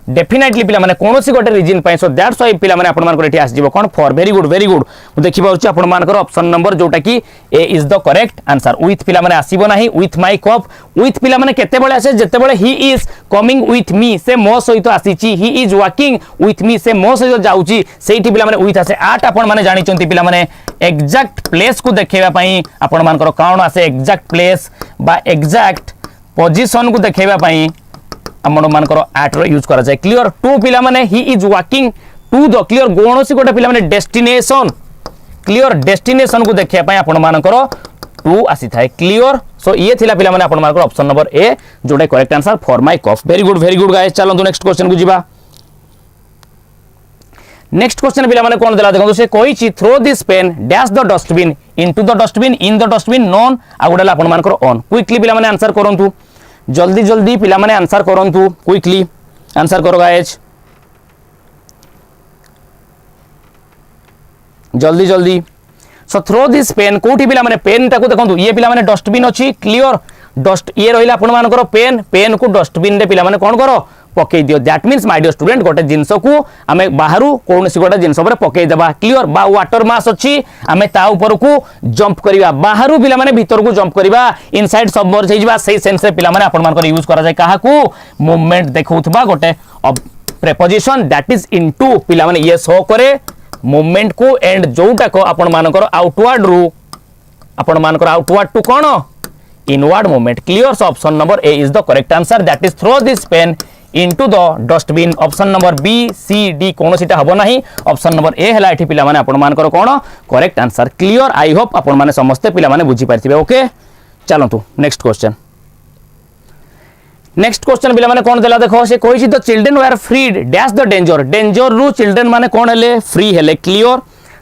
definitely पिला माने कोनोसी गोटे रीजन पय सो दैट्स व्हाई पिला माने आपण मान को एठी आस जीवो कोन फॉर वेरी गुड मु देखि पाउछि आपण मान को ऑप्शन नंबर जोटा की A is the correct answer with पिला माने आसीबो नाही विथ माय कप विथ पिला माने केते बेले आसे जेते बेले he is coming with me से मो सहित आसीची he is working with me से मो सहित जाउची सेठी पिला माने विथ आसे आठ आपण माने जानि चंती पिला माने एग्जैक्ट प्लेस को देखेबा पई आपण मान को काउन आसे एग्जैक्ट प्लेस बा एग्जैक्ट पोजीशन को देखेबा पई हमन मान करो एट रो यूज करा जाय क्लियर टू पिला माने he is working to the clear कोनोसी गोटे पिला माने डेस्टिनेशन क्लियर डेस्टिनेशन को देखिया पय आपण मान करो टू आसी थाए क्लियर सो ये थिला पिला माने आपण मान करो ऑप्शन नंबर ए जोडे correct answer for my cough very good guys चलो तो नेक्स्ट क्वेश्चन को जीवा नेक्स्ट क्वेश्चन पिला माने कोन देला देखो से कहिछि throw this pen dash the dustbin into the dustbin in the dustbin नॉन आगुडला आपण मान करो ऑन क्विकली पिला माने आंसर करंतु जल्दी जल्दी पिला माने आंसर करंतु क्विकली आंसर करो गाइस जल्दी जल्दी सो थ्रो दिस पेन कोठी पिला माने पेन ताको देखंतु ये पिला माने डस्टबिन अछि क्लियर डस्ट ये रहिला आपण मान करो पेन पेन को डस्टबिन रे पिला माने कोन करो पकई दियो that means my dear student गोटे जिंस को आमे बाहरु कोनसी गोटे जिंस पर पकई देबा क्लियर बा वाटर मास अछि आमे ता ऊपर को जंप करिवा बाहरु पिला माने भीतर को जंप करिवा इनसाइड सबमर्ज हेजिबा सेही सेंस रे पिला माने आपण मान को यूज करा जाय काहा को मूवमेंट देखौथबा गोटे प्रीपोजिशन दैट इज इनटू पिला माने ये शो करे मूवमेंट को एंड जोटा को आपण मान को आउटवर्ड रु आपण मानकर आउटवर्ड टू कोन inward movement clear so option number A is the correct answer that is throw this pen into the dustbin option number B C D कौन सीटा हबो नाही ऑप्शन नंबर ए हला एठी पिला माने आपण मानकर कोन correct answer clear I hope आपण माने समस्त पिला माने बुझी पारथिबे ओके चलंतु नेक्स्ट क्वेश्चन पिला माने कोन देला देखो से कोइ the children were freed dash the danger रु चिल्ड्रन माने कोन हेले फ्री हेले क्लियर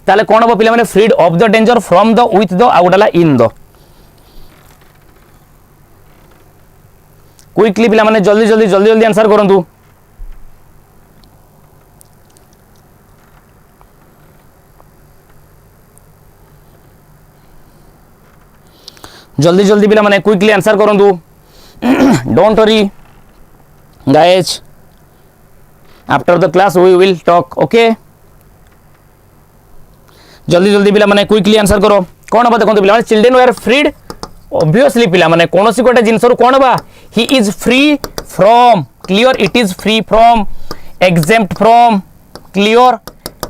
ताले कोन हो पिला माने freed of the danger from the with the आउडला इन द क्विकली पिला माने जल्दी आंसर करंतु जल्दी पिला माने क्विकली आंसर करंतु don't worry guys after the class we will talk okay जल्दी पिला माने क्विकली आंसर करो कोन बा देखंतु पिला माने चिल्ड्रन वर फ्रीड ऑब्वियसली पिला माने कोनोसी गोटे जिंसरु कोन बा he is free from clear it is free from exempt from clear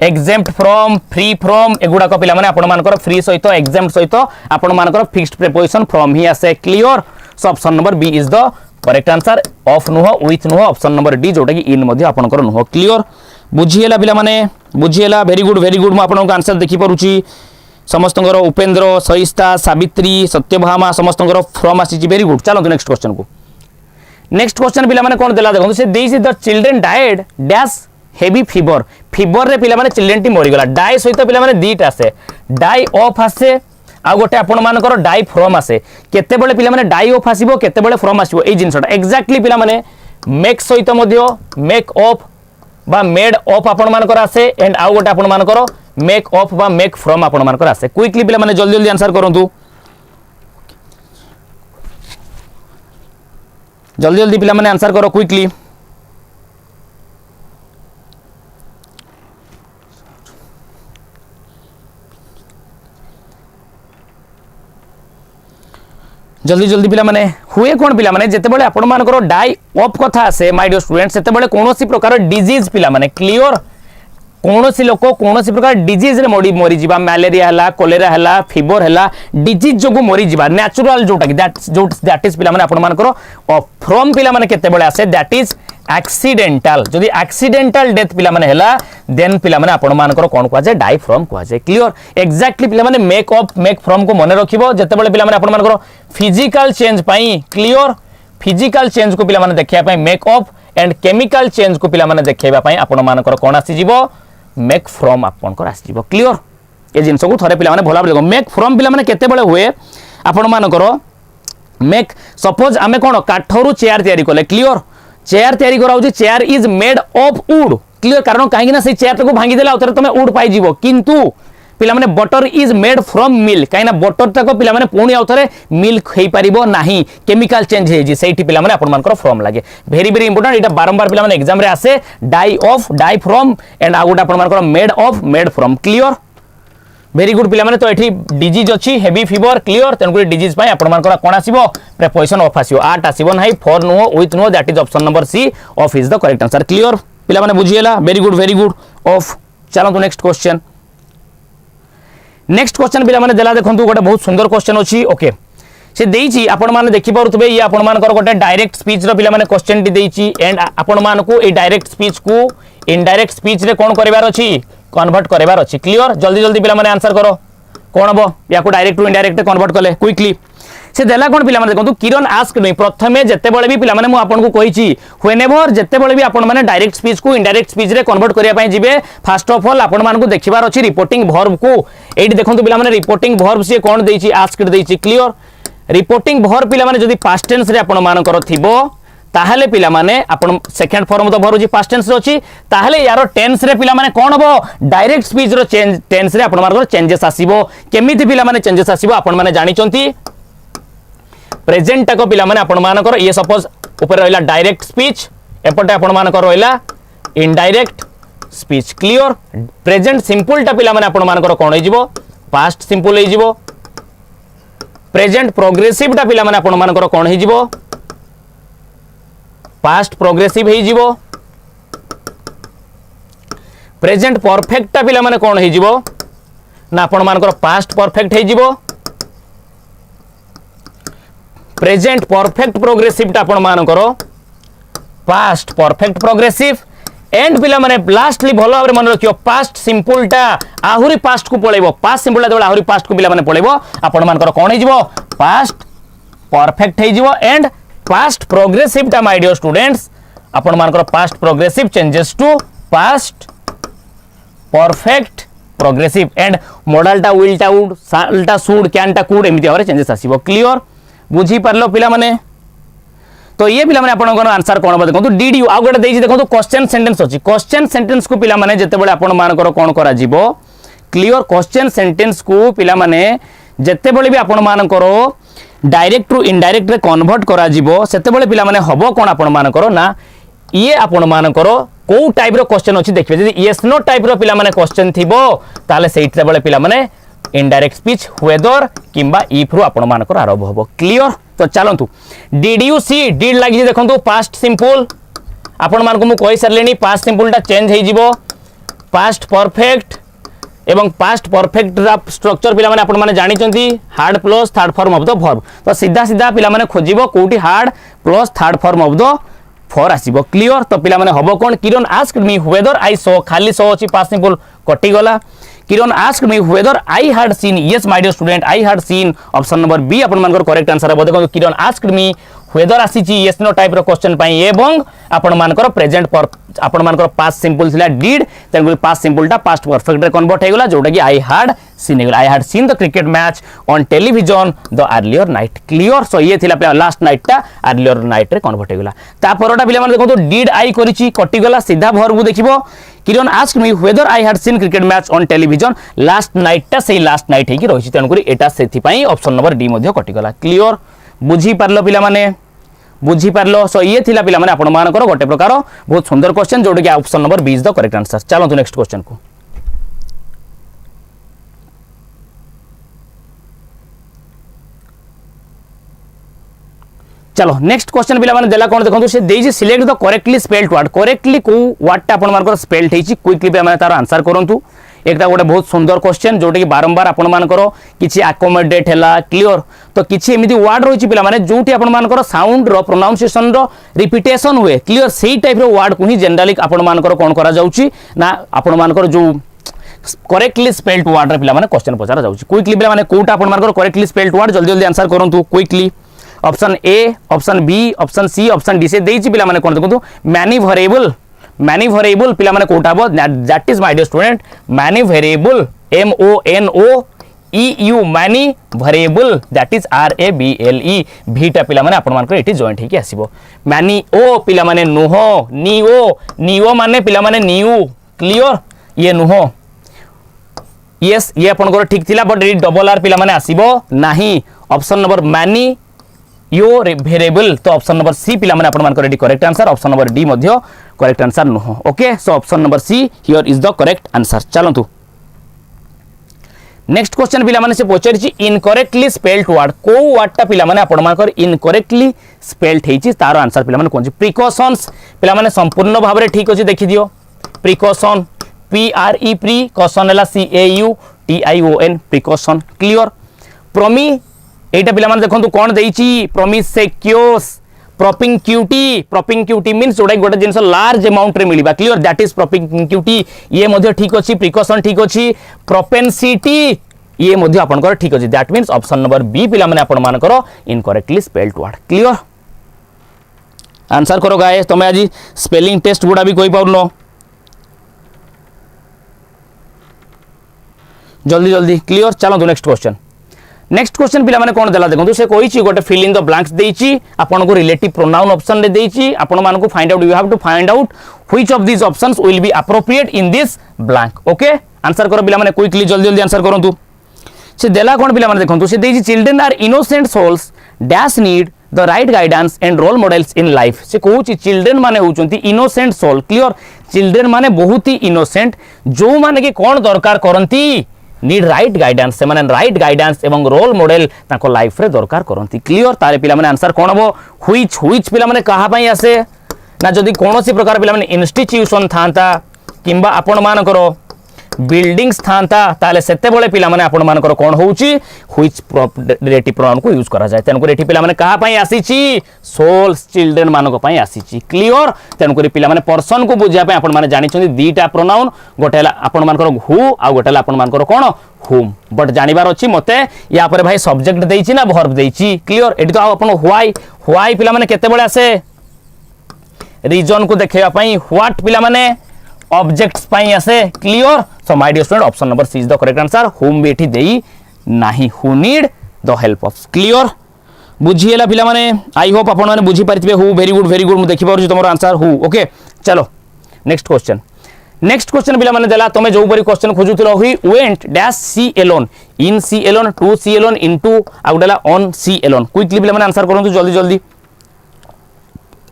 exempt from free from एगुडा को पिला माने आपण मानकर फ्री सहित एग्जेम्प्ट सहित आपण मानकर फिक्स्ड प्रीपोजिशन फ्रॉम ही आसे clear so option number B is the correct answer of नुह विथ नुह ऑप्शन नंबर डी जोटा कि इन मध्ये आपनकर नुह क्लियर बुझिएला पिला माने बुझिएला वेरी गुड म आपनको आंसर देखि परुची समस्तंगर उपेंद्र सहिष्ठा सावित्री सत्यभामा समस्तंगर फ्रॉम आसी वेरी गुड चलो नेक्स्ट क्वेश्चन को नेक्स्ट क्वेश्चन पिला माने कोन देला देखो से देइसी the children died dash heavy fever रे पिला माने चिल्ड्रन टी मरि गला डाई सहित पिला माने दीटा आसे डाई ऑफ आसे आ गोटे आपण मानकर डाई फ्रॉम आसे केते बेले पिला माने डाई ऑफ आसीबो केते बेले फ्रॉम आसीबो ए जिंसटा एक्जेक्टली पिला माने मेक सहित मध्य मेक ऑफ बा मेड ऑफ आपण मानकर आसे एंड आ गोटे आपण मानकर मेक ऑफ बा मेक फ्रॉम आपण मानकर आसे क्विकली पिला माने जल्दी आंसर करंतु जल्दी पिला माने आंसर करो क्विकली जल्दी पिला माने हुए कोन पिला माने जेते बेले आपण मानकर डाई ऑफ कथा आसे माय डियर स्टूडेंट सेते बेले कोनोसी प्रकार डिजीज पिला माने क्लियर कोनोसी लोक कोनोसी प्रकार डिजीज रे मरी जिबा मलेरिया हला कोलेरा हला फीवर हला डिजीज जोगु मरी जिबा नेचुरल जोटा कि दैट इज पिला माने आपण मानकर फ्रॉम पिला माने केते बेले आसे दैट इज एक्सीडेंटल जदि एक्सीडेंटल डेथ पिला माने हला देन पिला माने आपण मानकर कोन को जे डाई फ्रॉम को जे क्लियर एक्जेक्टली पिला माने मेक ऑफ मेक फ्रॉम को मने रखिबो जेते बेले पिला माने आपण मानकर फिजिकल चेंज पई क्लियर फिजिकल चेंज को पिला माने देखिया पई make of and chemical change को पिला माने देखैबा पई आपण मानकर कोन आसी जिवो मेक फ्रॉम आपनकर आसी जिवो क्लियर ए जिंस को थरे पिला माने भला देखो मेक फ्रॉम पिला माने केते बेले हुए आपण मानकर मेक सपोज आमे कोन काठरू चेयर तयारी करले क्लियर चेयर तयारी कराउची chair is made of wood clear कारण काहे ना से चेयर को भांगी देला उतरे तमे वुड पाई जिवो किंतु पिला माने butter is made from milk काहे ना बटर तक पिला माने पुणी आउथरे मिल्क हेई परिबो नाही केमिकल चेंज हे जी सेठी पिला माने आपण मानकर फ्रॉम लागे वेरी इंपोर्टेंट एटा बारंबार पिला माने एग्जाम रे आसे die of die from and out आपण मानकर made of made from clear very good पिला माने तो एठी डिजीज अछि हेवी फीवर क्लियर तेन को डिजीज पय आपण मानकर कोन आसीबो प्रीपोजिशन ऑफ आसीबो आट आसीबो नाही for no with no that is option number C of is the correct answer clear पिला माने बुझिएला वेरी गुड ऑफ चलो तो नेक्स्ट क्वेश्चन पिला माने देला देखंतु गोटे बहुत सुंदर क्वेश्चन अछि ओके से देइची आपण माने देखि पारुतबे ये आपण मानकर गोटे डायरेक्ट स्पीच रो पिला माने क्वेश्चन टी देइची एंड आपण मानको ए डायरेक्ट स्पीच को इनडायरेक्ट स्पीच रे कोन करबार अछि कन्वर्ट करबार अछि क्लियर जल्दी पिला माने आंसर करो कोन हबो या को डायरेक्ट टू इनडायरेक्ट कन्वर्ट कले क्विकली से देला कोन पिला माने देखंतु किरण आस्क नै प्रथमे जत्ते बेले भी पिला माने मु आपन को कहिची व्हेनेवर जत्ते बेले भी आपन माने डायरेक्ट स्पीच को इनडायरेक्ट स्पीच रे कन्वर्ट करिया पय जिवे फर्स्ट ऑफ ऑल आपन मान को देखिबार अछि रिपोर्टिंग वर्ब को एडी देखंतु पिला माने रिपोर्टिंग वर्ब से कोन देइची आस्क देइची क्लियर रिपोर्टिंग वर्ब पिला माने जदी पास्ट टेंस रे आपन मान कर थिबो ताहले पिला माने आपण सेकंड फॉर्म तो भरुची पास्ट टेंस रे अछि ताहले यारो टेंस रे पिला माने कोन हबो डायरेक्ट स्पीच रो चेंज टेंस रे आपण मानकर चेंजेस आसीबो केमिति पिला माने चेंजेस आसीबो आपण माने जानि चंती प्रेजेंट टाको पिला माने आपण मानकर ये सपोज ऊपर रहला डायरेक्ट स्पीच एपटे आपण मानकर रहला indirect speech clear present simple टा पिला माने आपण मानकर कोन हे जिवो पास्ट सिंपल हे जिवो प्रेजेंट प्रोग्रेसिव टा पिला माने आपण मानकर कोन हे जिवो पास्ट प्रोग्रेसिव हे जिवो प्रेजेंट परफेक्ट टा पिला माने कोन हे जिवो ना आपण मानकर पास्ट परफेक्ट हे जिवो प्रेजेंट परफेक्ट प्रोग्रेसिव टा आपण मान करो पास्ट परफेक्ट प्रोग्रेसिव एंड पिला माने लास्टली भलो भाबरे मन रखियो पास्ट सिंपल टा आहुरी पास्ट को पळेबो पास्ट सिंपल टा आहुरी पास्ट को पिला माने पळेबो आपण मान करो कोन हे जिवो पास्ट परफेक्ट हे जिवो एंड पास्ट प्रोग्रेसिव टा माय डियर स्टूडेंट्स आपण मान करो past progressive changes to past perfect progressive and modal टा विल टा वुड साल टा शुड कैन टा कुड एमिति भाबरे चेंजेस आसीबो क्लियर बुझी परलो पिला माने तो ये पिला माने आपण आंसर कोन देखो डिड यू आ गोटे देखो क्वेश्चन सेंटेंस अच्छी क्वेश्चन सेंटेंस को पिला माने जते बेले आपण मानकर कोन करा जीवो क्लियर क्वेश्चन सेंटेंस को पिला माने जते बेले भी आपण मानकर डायरेक्ट टू इनडायरेक्ट रे कन्वर्ट करा जीवो सेते बेले पिला माने हबो कोन आपण मानकर ना ये आपण मानकर को टाइप रो क्वेश्चन अछि देखबे जदि यस नो टाइप रो पिला माने क्वेश्चन थिबो ताले सेइते बेले पिला माने इनडायरेक्ट स्पीच वेदर किंबा इफ रो आपण मानकर आरंभ हबो क्लियर तो चलतु डिड यू सी डिड लगी देखो पास्ट सिंपल आपण मान को मु कहि सरलेनी पास्ट सिंपल टा चेंज हे जिवो पास्ट परफेक्ट एवं पास्ट परफेक्ट स्ट्रक्चर पिला माने आपण माने जानि चंती had plus third form of the verb तो सीधा सीधा पिला माने खोजिबो कोठी had plus third form of the for आसीबो क्लियर तो पिला माने हबो कोन किरण आस्क्ड मी वेदर आई सो खाली सो अछि पास्ट सिंपल कटि गला Kiran asked me whether I had seen yes my dear student I had seen option number B अपन मानकर करेक्ट आंसर है देखो किरण आस्क्ड मी वेदर आसीची यस नो टाइप रो क्वेश्चन पई एवं आपण मानकर प्रेजेंट पर आपण मानकर पास्ट सिंपल थिला डिड तेन पास्ट सिंपल टा पास्ट परफेक्ट रे कन्वर्ट हे गला जोटा कि I had seen the cricket match on television the earlier night clear so ये थिला लास्ट नाइट टा अर्लियर नाइट रे कन्वर्ट हे गला ता परटा पिला माने देखो डिड आई करिची कटि गला सीधा वर्ब देखिबो Kiran asked me whether I had seen cricket match on television last night टा से लास्ट नाइट हे कि रहिछि तेन करी एटा सेथि पई ऑप्शन नंबर डी मध्ये कटि गला क्लियर बुझी पारलो पिला माने बुझी पारलो सो ये थिला पिला माने आपण मानकर गोटे प्रकार बहुत सुंदर क्वेश्चन जोटा कि option number B is the correct answer चलो तो नेक्स्ट क्वेश्चन को चलो नेक्स्ट क्वेश्चन पिला माने देला कोन देखंतु से देजी select the correctly spelled word correctly को वर्ड टा आपण मानकर स्पेल्ड हेची क्विकली पे माने तार आंसर करंतु एकटा गोटे बहुत सुंदर क्वेश्चन जोटा कि बारंबार आपण मानकर किछि अकोमोडेट हैला क्लियर तो किछि एमिति वर्ड रहिछि पिला माने जोटी आपण मानकर साउंड रो प्रोनाउंसिएशन रो रिपीटेशन हुए क्लियर सेही टाइप रो वर्ड को ही जनरली आपण मानकर कोन करा जाउछि ना आपण मानकर जो करेक्टली स्पेल्ड वर्ड रे पिला माने क्वेश्चन पचारा जाउछि क्विकली पिला माने कोटा आपण मानकर करेक्टली स्पेल्ड वर्ड जल्दी जल्दी आंसर करंतु quickly option A option B option C option D से देछि पिला माने कोन देखंतु मैनिवेरेबल पिला माने कोटा हबो that is my dear student manoeuvrable M O N O E U manoeuvrable that is R A B L E भीटा पिला माने आपण मानकर एठी जॉइंट हेकी आसीबो मैनी ओ पिला माने नुहो निओ माने पिला माने न्यू क्लियर ये नुहो यस ये आपनकर ठीक थिला बट डबल आर पिला माने आसीबो नाही option number manoeuvrable तो ऑप्शन नंबर सी पिला माने आपण मानकर एटी correct answer option number D मध्य करेक्ट आंसर नुहो okay so option number C here is the correct answer चलंतु नेक्स्ट क्वेश्चन पिला माने से पचारिछि इनकरेक्टली स्पेल्ड वर्ड को वर्ड टा पिला माने आपण मानकर इनकरेक्टली स्पेल्ड हेछि तार आंसर पिला माने कोन प्रिकॉशंस पिला माने संपूर्ण भाबरे ठीक अछि देखि दियो precaution P R E precaution हला C A U T I O N precaution clear प्रोमी एटा पिला माने देखंतु कोन देइछि प्रोमिसेक्योस प्रोपिंक्यूटी मींस जोडा गोटे जिंस लार्ज अमाउंट रे मिलिबा क्लियर दैट इज प्रोपिंक्यूटी ये मध्ये ठीक अछि प्रिकॉशन ठीक अछि प्रोपेंसिटी ये मध्ये आपनकर ठीक अछि that means option number B पिला माने आपण मानकर incorrectly spelled word clear answer करो गाइस तमे आज स्पेलिंग टेस्ट गुडा भी कोइ पाउनो जल्दी जल्दी क्लियर चलो तो नेक्स्ट क्वेश्चन पिला माने कोन देला देखंतु से कोइछि गोटे फिल इन द ब्लैंक्स देइछि आपन को रिलेटिव प्रोनाउन ऑप्शन रे देइछि आपन मान को find out you have to find out which of these options will be appropriate in this blank okay answer करो पिला माने क्विकली जल्दी जल्दी आंसर करंतु से देला कोन पिला माने देखंतु से देइछि children are innocent souls dash need the right guidance and role models in life से कहूछि चिल्ड्रन माने होचंती इनोसेंट सोल क्लियर चिल्ड्रन माने बहुत ही इनोसेंट जो माने कि कोन दरकार करंती नीड राइट गाइडेंस से माने राइट गाइडेंस एवं रोल मॉडल ताको लाइफ रे दरकार करंती क्लियर तारे पिला माने आंसर कोन हबो व्हिच पिला माने कहा पई आसे ना जदी कोनोसी प्रकार पिला माने इंस्टीट्यूशन थांता किंबा आपण मान करो बिल्डिंग्स थांता ताले सेते बेले पिला माने आपण मानकर कोन होउची व्हिच डेटिव प्रोनाउन को यूज करा जाय तेन को एठी पिला माने कहा पई आसीची सोल्स चिल्ड्रन मानको पई आसीची क्लियर तेन को पिला माने पर्सन को बुझिया पई आपण माने जानि छथि दीटा प्रोनाउन गोटेला आपण मानकर हु आ गोटेला आपण मानकर कोन हुम बट जानिबार अछि मते या पर भाई सब्जेक्ट देइची ना वर्ब देइची क्लियर एठी तो आपण व्हाई पिला माने केते बेले आसे रीजन को देखैया पई व्हाट पिला माने ऑब्जेक्ट्स पाई आसे clear so my dear student option number C is the correct answer होम बेठी देई नाही who need the help of clear बुझिएला पिला माने आई होप आपण माने बुझी पारितबे हु वेरी गुड मु देखि पारु तमरो आंसर हु ओके चलो नेक्स्ट क्वेश्चन पिला माने देला तमे जो परी क्वेश्चन खोजुतिलो he went dash sea alone in sea alone to sea alone into आउडेला ऑन सी एलोन क्विकली पिला माने आंसर करंतु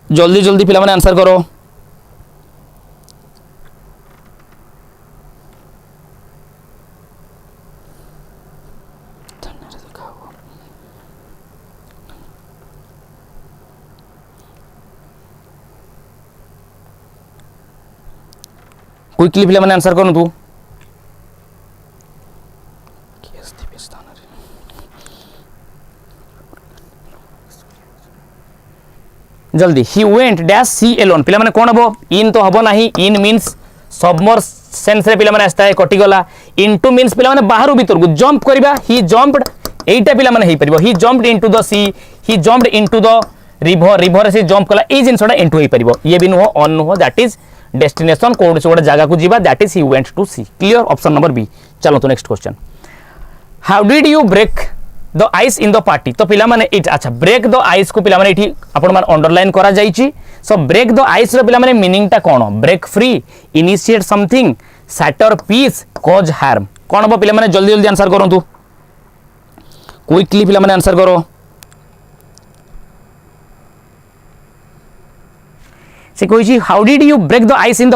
जल्दी पिला माने आंसर करो क्विकली पिला माने आंसर करनु तू जल्दी he went dash sea alone पिला माने कोन हबो इन तो हबो नाही इन मींस सबमर्स सेंस रे पिला माने आस्ता है कटि गला इनटू मींस पिला माने बाहरु भीतर को जंप करबा ही जंप्ड एटा पिला माने हेई परिबो he jumped into the sea he jumped into the river से जंप कला ए जिनसोडा इनटू हेई परिबो ये भी no on no that is destination कोड से गोटे जगह को जीवा that is he went to sea clear option number B चलो तो next question how did you break the ice in the party तो पिला माने इट अच्छा ब्रेक द आइस को पिला माने इठी आपण मान अंडरलाइन करा जाईची सो ब्रेक द आइस रो पिला माने मीनिंग ता कोन break free initiate something shatter piece cause harm कोन बो पिला माने जल्दी आंसर करंतु क्विकली पिला माने आंसर करो से कहि how did you break the ice in the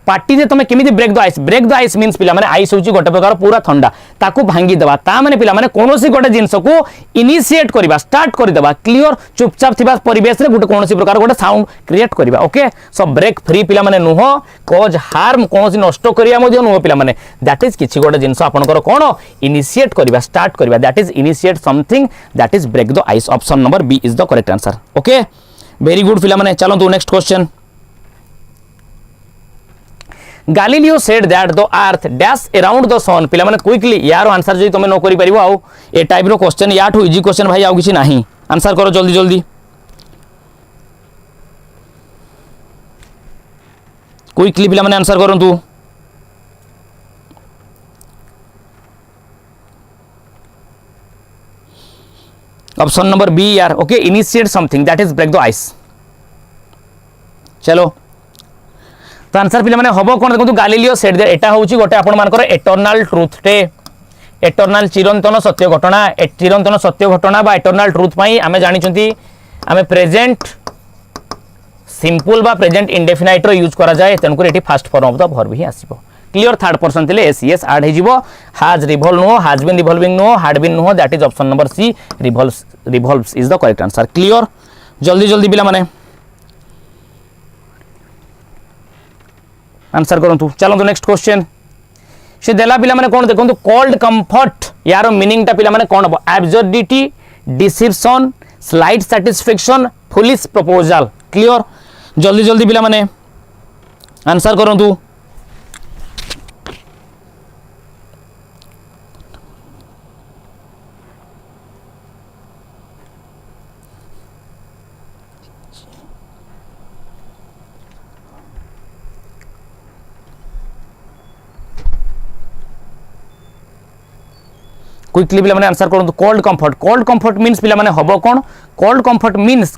party जे तमे केमिति ब्रेक द आइस मींस पिला माने आइस होची गोटे प्रकार पूरा ठंडा ताकू भांगी देबा ता माने पिला माने कोनोसी गोटे जिंस को इनिशिएट करबा स्टार्ट कर देबा क्लियर चुपचाप थिबा परिवेश रे गोटे कोनोसी प्रकार गोटे साउंड क्रिएट करबा ओके सो ब्रेक फ्री पिला माने नुहो कॉज हार्म कोनोसी नष्ट करिया मध्य नुहो पिला माने दैट इज किछि गोटे जिंस आपनकर कोन इनिशिएट करबा स्टार्ट करबा that is initiate something that is break the ice option number B is the correct answer okay very good पिला माने चलो तो next question Galileo said that the earth dash around the sun पिला माने quickly यार answer जदी तमे न करि परिबो आउ ए टाइप रो क्वेश्चन या ठो इजी क्वेश्चन भाई आउ किछि नाही आंसर करो जल्दी क्विकली पिला माने आंसर करंतु ऑप्शन नंबर बी यार okay initiate something that is break the ice चलो तो आंसर पिला माने हबो कोन देखंतु गालिलियो सेड दैट एटा होउची गोटे आपण मानकर एटर्नल ट्रुथ टे एटर्नल चिरंतन सत्य घटना बा एटर्नल ट्रुथ पई आमे जानि छथि आमे प्रेजेंट सिंपल बा प्रेजेंट इंडेफिनाइट रो यूज करा जाय तनको एठी first form of the verb ही आसीबो क्लियर थर्ड पर्सन थिले एस एस ऐड हे जिवो has revolve no has been revolving no had been no that is option number C revolves is the correct answer clear जल्दी पिला माने answer करंतु चलो तो नेक्स्ट क्वेश्चन से देला पिला माने कोन देखंतु कॉल्ड कंफर्ट यार मीनिंग ता पिला माने कोन हबो absurdity deception slight satisfaction foolish proposal clear जल्दी पिला माने आंसर करंतु क्विकली पिला माने आंसर करंतु कोल्ड कंफर्ट मींस पिला माने हबो कोन cold comfort means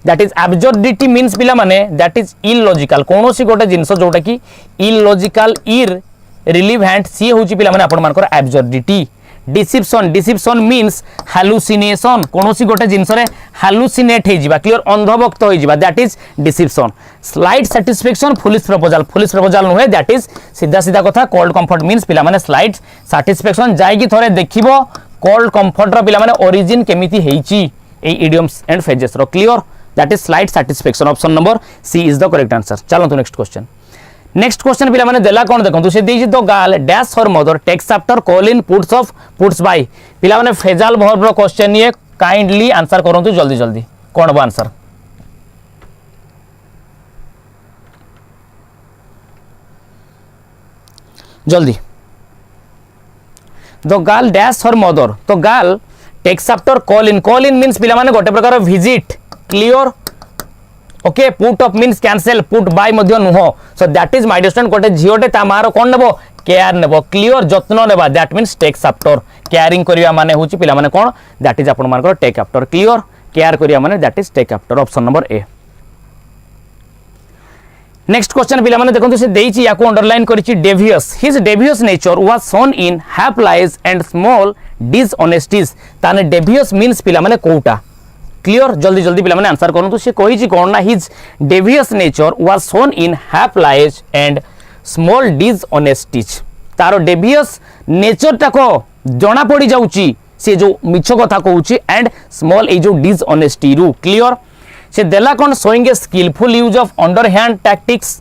that is absurdity means पिला माने दैट इज इलॉजिकल कोनोसी गोटे जिंस जोटा की इलॉजिकल इर रिलीवेंट सी होची पिला माने आपण मानकर एब्सर्डिटी डिसेप्शन मींस हालुसिनेशन कोनोसी गोटे जिंस रे हालुसिनेट हे जिबा क्लियर अंधभक्त हो जिबा that is deception slight satisfaction foolish proposal नुहे दैट इज सीधा कथा कोल्ड कंफर्ट मींस पिला माने स्लाइट सैटिस्फैक्शन जाय की थोरे देखिबो कोल्ड कंफर्ट रो पिला माने ओरिजिन केमिति हेची ए इडियम्स एंड फ्रेजेस रो clear that is slight satisfaction option number C is the correct answer चलो तो नेक्स्ट क्वेश्चन नेक्स्ट क्वेश्चन पिला माने देला कोन देखंतु से देजी the girl dash her mother takes after call in puts off puts by पिला माने फेजाल वर्ब रो क्वेश्चन ये काइंडली आंसर करंतु जल्दी जल्दी कोन बा आंसर जल्दी the girl dash her mother तो girl takes after call in means पिला माने गोटे प्रकार visit clear okay put off means cancel put by मध्य नुह so that is my student गोटे झियोटे ता मार कोन नेबो केयर नेबो क्लियर जत्न नेबा that means takes after caring करिया माने होची पिला माने कोन दैट इज आपण मानकर टेक आफ्टर क्लियर केयर करिया माने that is take after option number A next question पिला माने देखंतु से देइची याको अंडरलाइन करिची devious his devious nature was shown in heap lies and small dishonesties ताने डेवियस मीन्स पिला माने कोउटा क्लियर जल्दी जल्दी पिला माने आंसर करंतु से कहिची कोन ना his devious nature was shown in heap lies and small dishonesties तारो डेवियस नेचर टाको जणा पड़ी जाउची से जो मिछ कथा कहूची एंड स्मॉल ए जो डिसऑनेस्टी रु क्लियर से देला कोन showing a skilful use of underhand tactics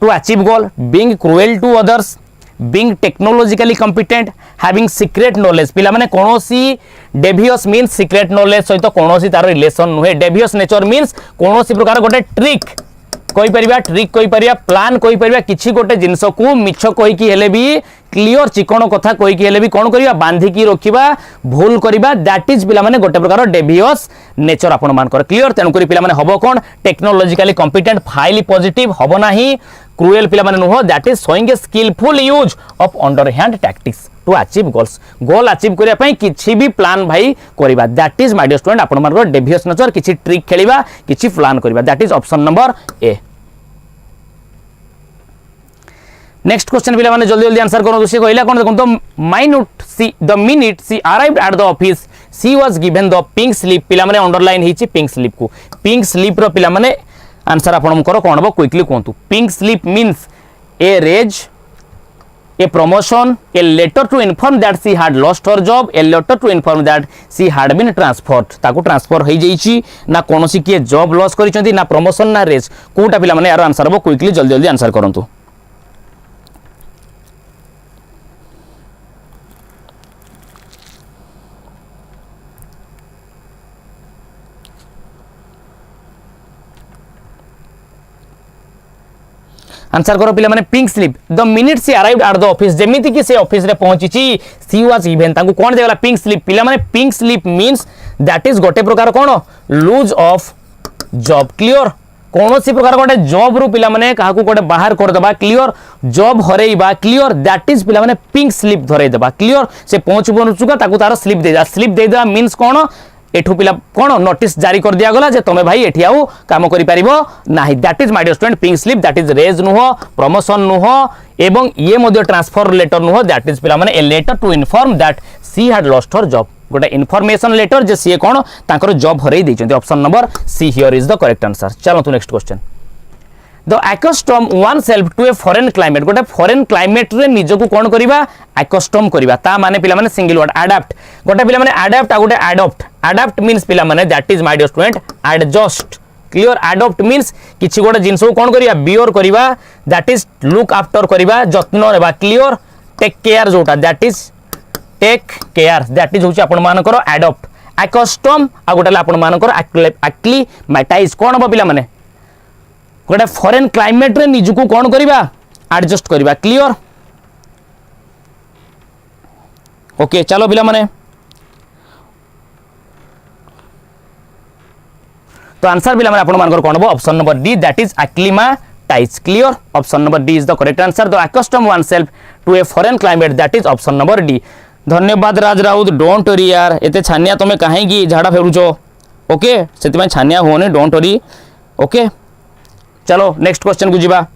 to achieve goal being cruel to others being technologically competent having secret knowledge पिला माने कोनोसी डेवियस मीन्स सीक्रेट नॉलेज सहित कोनोसी तार रिलेशन नुहे डेवियस नेचर मीन्स कोनोसी प्रकार गोटे ट्रिक कोई परिबा ट्रिक कोई परिबा प्लान कोई परिबा किछि गोटे जिंस को मिछ कोई की हेले भी क्लियर चिकण कथा कोई की हेले भी कोन करिबा बांधी की रखिबा भूल करिबा दैट इज पिला माने गोटे प्रकार डेवियस नेचर आपण मान कर क्लियर तेनु करी पिला माने हबो कोन टेक्नोलॉजिकली कॉम्पिटेंट फाइली पॉजिटिव हबो नाही क्रूएल पिला माने नुह that is showing a skilful use of underhand tactics to achieve goals goal achieve करिया पई किछि भी प्लान भाई करिबा that is my dear student आपण मान कर डेवियस नेचर किछि ट्रिक खेलिबा किछि प्लान करिबा that is option number A next question पिला माने जल्दी जल्दी आंसर करो से कहला कोन देखो तो minute she the minute she arrived at the office she was given the pink slip पिला माने अंडरलाइन हिची पिंक स्लिप को पिंक स्लिप रो पिला माने आंसर आपण करो कोन बो क्विकली कोंतु pink slip means a raise a promotion a letter to inform that she had lost her job a letter to inform that she had been transferred ताको ट्रांसफर हो जाइछि ना कोनोसी के जॉब लॉस करिसंती ना प्रमोशन ना raise Kota पिला माने यार आंसर बो क्विकली जल्दी जल्दी आंसर करंतु आंसर करो पिला माने pink slip the minute she arrived at the office जेमिति कि से ऑफिस रे पहुंची सी वाज इवन ताको कोन देला पिंक स्लिप पिला माने pink slip means that is गोटे प्रकार कोन लूज ऑफ जॉब क्लियर कोनोसी प्रकार गोटे जॉब रु पिला माने काहाकू गोटे बाहर कर देबा क्लियर जॉब हरेइबा क्लियर दैट इज पिला माने पिंक स्लिप धरै देबा क्लियर से पहुंच बनुचुका ताको तार स्लिप दे देबा मींस कोन एठू पिला कोन नोटिस जारी कर दिया गला जे तमे भाई एठी आउ काम करि परिबो नाही that is my dear student pink slip that is raise नुह प्रमोशन नुह एवं ये मध्य ट्रांसफर लेटर नुह दैट इज पिला माने a letter to inform that she had lost her job गोटे इन्फॉर्मेशन लेटर जे सी कोन तांकर जॉब हरई दैछन्ती option number C here is the correct answer चलो तो next question the accustom oneself to a foreign climate गोटे foreign climate रे निजको कोन करिबा accustom करिबा ता माने पिला माने सिंगल वर्ड अडॉप्ट गोटे पिला माने अडॉप्ट आ गोटे अडॉप्ट मींस पिला माने that is my dear student adjust clear adopt means किछि गोटे जिंस को कोन करिया बियर करिबा दैट इज लुक आफ्टर करिबा जत्न रेबा क्लियर टेक केयर जोटा that is take care that is होची आपण मानकर अडॉप्ट accustom आ गोटे आपण मानकर acclimatize कोन हो पिला माने गोटे फॉरेन क्लाइमेट रे निजको कोन करिबा एडजस्ट करिबा क्लियर ओके चलो पिला माने तो आंसर पिला माने आपण मानकर कोन हो option number D that is acclimatize clear option number D is the correct answer the accustom oneself to a foreign climate that is option number D धन्यवाद राज राउत डोंट वरी यार एते छानिया तमे काहे की झाड़ा फेरुचो ओके सेति में छानिया होने डोंट वरी ओके चलो नेक्स्ट क्वेश्चन को जीवा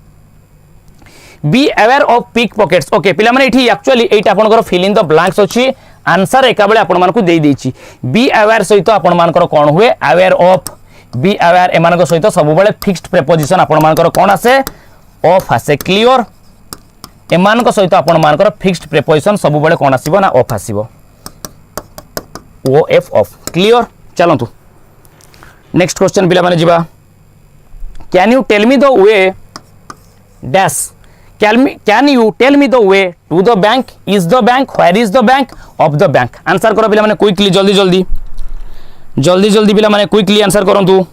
be aware of pickpockets okay पिला माने एठी एक्चुअली एटा आपनकर फिल इन द ब्लैंक्स अछि आंसर एका बेले आपन मानकु देई देछि बी अवेयर सहित आपन मानकर कोन हुए अवेयर ऑफ बी अवेयर ए मानक सहित सब बेले फिक्स्ड प्रीपोजिशन आपन मानकर कोन आसे ऑफ आसे क्लियर ए मानक सहित आपन मानकर फिक्स्ड प्रीपोजिशन सब बेले कोन आसीबो ना ऑफ आसीबो ओ एफ ऑफ क्लियर चलंतु नेक्स्ट क्वेश्चन पिला माने जीवा Can you tell me the way dash can you tell me the way to the bank, is the bank, where is the bank, of the bank. Answer करो पिला माने quickly, जल्दी जल्दी जल्दी जल्दी पिला माने क्विकली आंसर करंतु।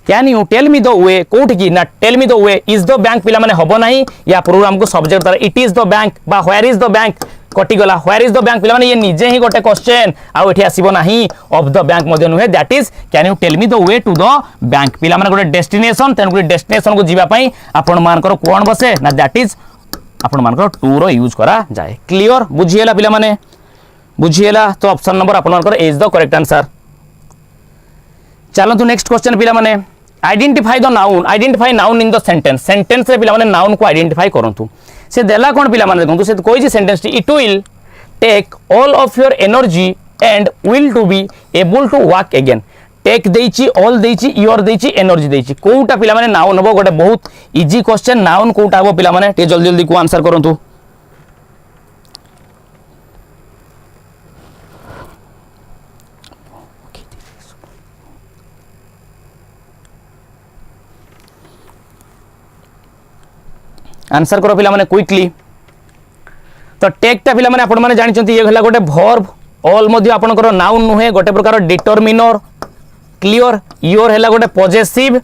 Can you tell me the way कोठी की ना tell me the way is the bank पिला माने हबो नाही, या प्रोग्राम को सब्जेक्ट तार इट इज द बैंक बा व्हेयर इज द बैंक कटि गला। व्हेयर इज द बैंक पिला माने ये निजे ही गोटे क्वेश्चन आ एठी आसीबो नाही, ऑफ द बैंक मध्ये नुहे, that is can you tell me the way to the bank. पिला माने गोटे डेस्टिनेशन तेन गोटे डेस्टिनेशन को जीवा पई आपण मानकर कोन बसे ना, दैट इज आपण मानकर टू रो यूज करा जाए। क्लियर बुझिएला पिला माने, बुझिएला तो ऑप्शन नंबर आपण मानकर इज द करेक्ट आंसर। चलो तो नेक्स्ट क्वेश्चन पिला माने identify the noun, identify noun in the sentence. Sentence रे पिला माने नाउन को आइडेंटिफाई करंतु। से देला कोन पिला माने देखंतु, से कोइ जे सेंटेंस टी it will take all of your energy and will to be able to walk again. Take देइची, ऑल देइची, योर देइची, एनर्जी देइची, कोउटा पिला माने नाउन हबो। गोटे बहुत इजी क्वेश्चन, नाउन कोउटा हबो पिला माने टे जल्दी जल्दी को आंसर करंतु। आंसर करो पिला माने क्विकली। तो टेकटा पिला माने आपण माने जानिचंती ये हला गोटे वर्ब, ऑल मध्ये आपनकर नाउन नुहे, गोटे प्रकार डिटरमिनर। क्लियर योर हला गोटे पॉजेसिव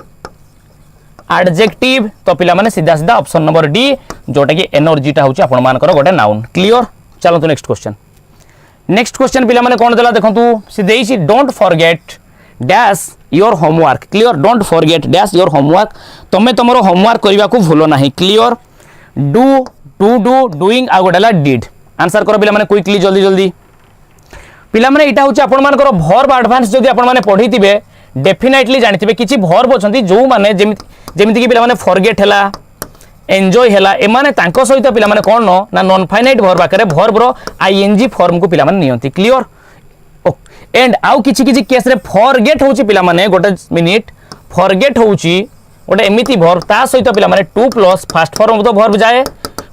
एडजेक्टिव। तो पिला माने सीधा सीधा ऑप्शन नंबर डी जोटा कि एनर्जीटा होची आपण मानकर गोटे नाउन। क्लियर चलो तो नेक्स्ट क्वेश्चन। नेक्स्ट क्वेश्चन पिला माने कोन देला देखंतु, से देइची don't forget dash your homework. Clear don't forget dash your homework, तमे तमरो होमवर्क करबा को भूलो नाही। Clear do, to do, doing आ गोटेला डिड। आंसर करो पिला माने क्विकली जल्दी जल्दी। पिला माने इटा होची आपण मानकर वर्ब एडवांस जदी आपण माने पढितिबे डेफिनेटली जानितिबे किछि वर्ब अछंती जो माने जेमिति कि पिला माने फॉरगेट हला, एन्जॉय हला, ए माने तांको सहित पिला माने कोन ना नॉन फाइनाइट वर्ब आकरे वर्ब रो आईएनजी फॉर्म को पिला माने नियंती। क्लियर एंड आउ किछि किछि केस रे फॉरगेट होची पिला माने गोटे मिनिट, फॉरगेट होची गोटे एमिति वर्ब ता सहित पिला माने to plus first form of the verb जाए,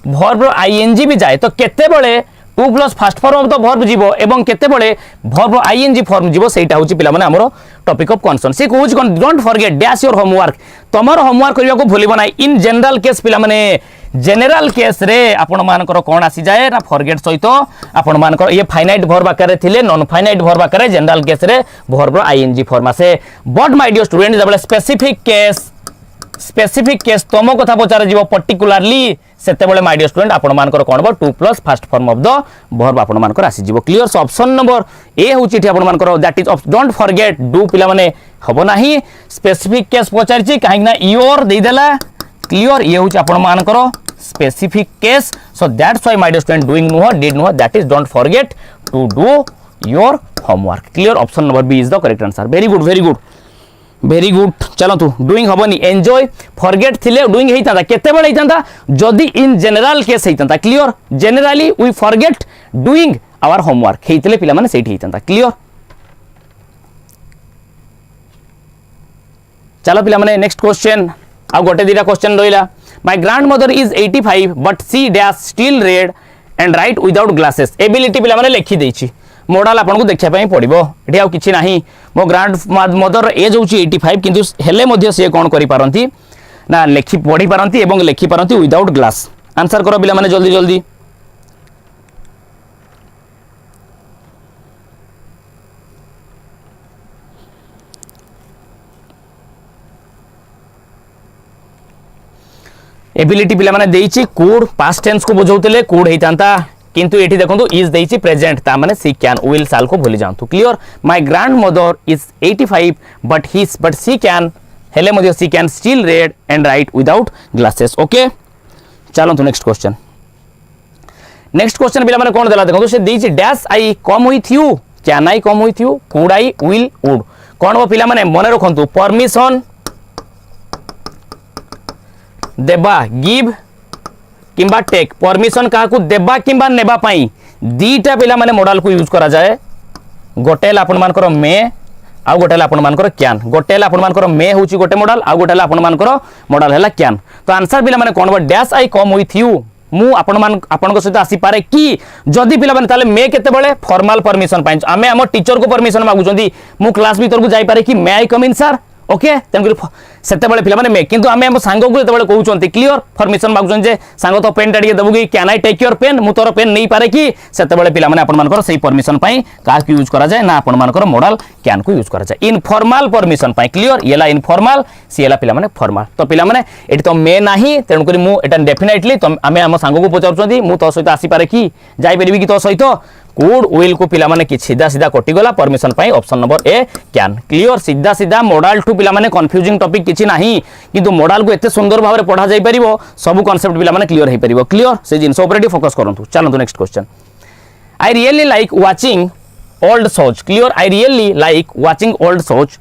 वर्ब रो आईएनजी भी जाए। तो केते बळे to plus first form of the verb जीवो एवं केते बळे वर्ब रो आईएनजी फॉर्म जीवो, सेटा होची पिला माने हमरो टॉपिक ऑफ कंसर्न। से कहूच don't forget dash your homework, तमरो होमवर्क करिया को भूलिबो नाही। इन जनरल केस पिला माने जनरल केस रे आपण मानकर कोन आसी जाए ना फॉरगेट सहित आपण मानकर ये फाइनाइट वर्ब आकारे थिले, नॉन फाइनाइट वर्ब आकारे जनरल केस रे वर्ब रो आईएनजी फॉर्म आसे। बट माय डियर स्टूडेंट जबले स्पेसिफिक केस तमो कथा पचार जीवो पर्टिकुलरली सेते बेले माय डियर स्टूडेंट आपण मानकर कोन बो to plus first form of the verb आपण मानकर आसी जीवो। क्लियर सो ऑप्शन नंबर ए होची एठी आपण मानकर that is don't forget do पिला माने हबो नाही। स्पेसिफिक केस पचारची काहे ना योर देई देला। क्लियर ये होची आपण मानकर specific case, so that's why my dear student doing no did no that is don't forget to do your homework. Clear option number B is the correct answer. Very good very good very good. चलो तू doing हबनी, enjoy forget थिले doing हेइतांता, केते बेले हेइतांता जदी in general case हेइतांता। Clear generally we forget doing our homework हेइतले पिला माने सेठी हेइतांता। क्लियर चलो पिला माने नेक्स्ट क्वेश्चन आ गोटे दिरा क्वेश्चन रहिला। My grandmother is 85 but she dash still read and write without glasses. Ability पिला माने लिखि देछि, मॉडल आपन को देखिया पई पड़िबो। एठी आ किछि नाही, मो ग्रैंड मदर एज होछि 85 किंतु हेले मध्ये से कोन करि पारंती ना लिखि पढि पारंती एवं लिखि पारंती विदाउट ग्लास। आंसर करो पिला माने जल्दी जल्दी। एबिलिटी पिला माने देइछि कुड पास्ट टेंस को बुझौतले कुड हेइतांता, किंतु एठी देखंतु इज देइछि प्रेजेंट ता माने सी कैन विल साल को भूली जांतु। Clear my grandmother is 85 but she can हेले मध्ये she can still read and write without glasses. Okay चलो तो नेक्स्ट क्वेश्चन। नेक्स्ट क्वेश्चन पिला माने कोन देला देखंतु से देइछि dash I come with you, can I come with you, could I will would. कोन बो पिला माने मने रखंतु परमिशन देबा गिव किंबा टेक। परमिशन का देबा किंबा नेबा पाई दीटा पिला माने मॉडल को यूज करा जाए। गोटेल आपण मानकर मे आउ गोटे आपण मानकर क्यान गोटे आपण मानकर मे होची गोटे मॉडल आउ गोटे आपण मानकर मॉडल हैला क्यान तो आंसर पिला माने कोन बो dash I come with you मु आपण सहित आसी पारे कि जदि पिला माने ताले मे केते बेले फॉर्मल परमिशन पाइ आमे हम टीचर को परमिशन मागुचंदी मु क्लास भीतर को जाई पारे कि मे आई कम इन सर ओके सेते बेले पिला माने मे किंतु आमे हम सांग को जेते कहउचंती क्लियर परमिशन मागुचन जे सांग तो पेन टाडिए देबु कि can I take your pen मु तोर पेन नहीं पारे कि सेते बेले पिला माने आपण मानकर सही परमिशन पाइ का यूज करा जाय ना आपण मानकर मॉडल कैन को यूज करा जाय इनफॉर्मल परमिशन पाइ क्लियर येला इनफॉर्मल सिएला पिला माने फॉर्मल तो पिला माने एटी तो मे नाही तेनु करी मु एटा डेफिनेटली तो आमे हम सांग को पचारचंदी मु तो सहित आसी पारे कि जाई परिबी कि तो सहित कुड विल को पिला माने कि सीधा सीधा कटि गला permission pi option number A can clear सीधा सीधा मॉडल टू पिला माने कंफ्यूजिंग टॉपिक किछि नाही किंतु मॉडल को एते सुंदर भाव पढ़ा जाई परिबो सब कांसेप्ट पिला माने क्लियर हे परिबो क्लियर से जिंस ऑपरेटिव फोकस करंतु चलंतु next question I really like watching old shows clear I really like watching old shows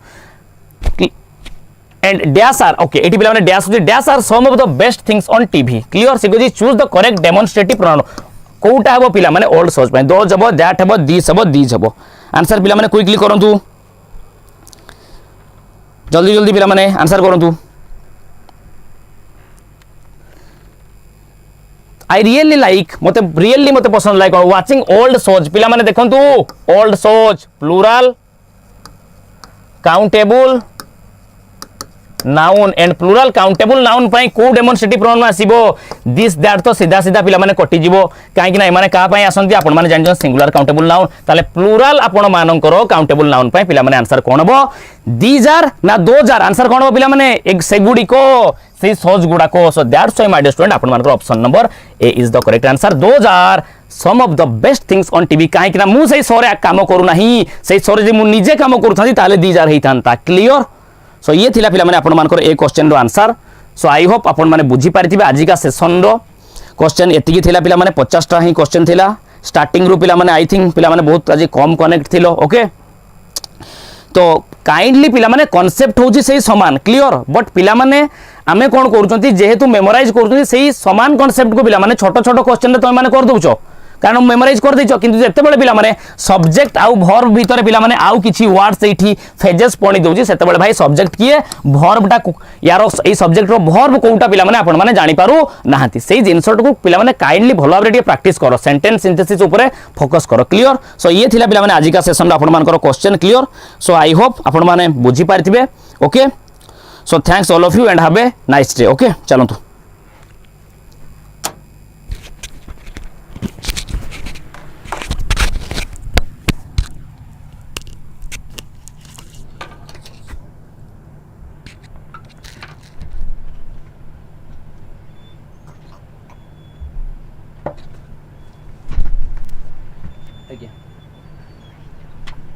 and dash are okay एटी पिला माने dash are some of the best things on TV clear से गोजी choose the correct demonstrative pronoun कोटा हबो पिला माने old shows पे दोज हबो दैट हबो दिस हबो दीज हबो आंसर पिला माने क्विकली करंतु जल्दी जल्दी पिला माने आंसर करंतु आई रियली लाइक मते पसंद लाइक वाचिंग ओल्ड शोज पिला माने देखंतु old shows plural countable noun and plural countable noun पई को डेमोन्स्ट्रेटिव प्रोनाउन आसीबो दिस दैट तो सीधा सीधा पिला माने कटि जिवो काहे कि ना माने का पई आसंती आपण माने जानि सिंगुलर काउंटेबल नाउन ताले प्लूरल आपण मानकर काउंटेबल नाउन पई पिला माने आंसर कोन हबो दीज आर ना दोज आर आंसर कोन हबो पिला माने एक सेगुडी को से सोज गुडा को so that's why my dear student आपण मानकर option number A is the correct answer those are some of the best things on TV काहे कि ना मु सही सोरे काम करू नाही सही सोरे जे मु निजे काम करू थांती ताले दीज आर हेतांता क्लियर सो ये थिला पिला माने आपण मानकर ए क्वेश्चन रो आंसर सो आई होप आपण माने बुझी पारिथिबे आज का सेशन रो क्वेश्चन एतिकी थिला पिला माने 50 टा ही क्वेश्चन थिला स्टार्टिंग रो पिला माने आई थिंक पिला माने बहुत आज कम कनेक्ट थिलो ओके तो काइंडली पिला माने कांसेप्ट होची सही समान क्लियर बट पिला माने आमे कोन करूचंती जेहेतु मेमोराइज करूचंती सही समान कांसेप्ट को पिला माने छोटो छोटो क्वेश्चन रे तुम माने कर दोचो कारण मेमोराइज कर देचो किंतु जेते बेले पिला माने सब्जेक्ट आउ वर्ब भीतर पिला माने आउ किछि वर्ड्स एठी फेजेस पणी दोची सेते बेले भाई सब्जेक्ट किए वर्बटा यार ए सब्जेक्ट रो वर्ब कोउटा पिला माने आपण माने जानि पारु नाहंती सेही जिंसट को पिला माने काइंडली भलो भाबरे डी प्रैक्टिस करो सेंटेंस सिंथेसिस ऊपर फोकस करो क्लियर सो ये थिला पिला माने आज का सेशन आपण मानकर question clear so I hope आपण माने बुझी पारथिबे okay so thanks all of you and have a nice day okay चलंतु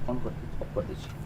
ऑन कर दीजिए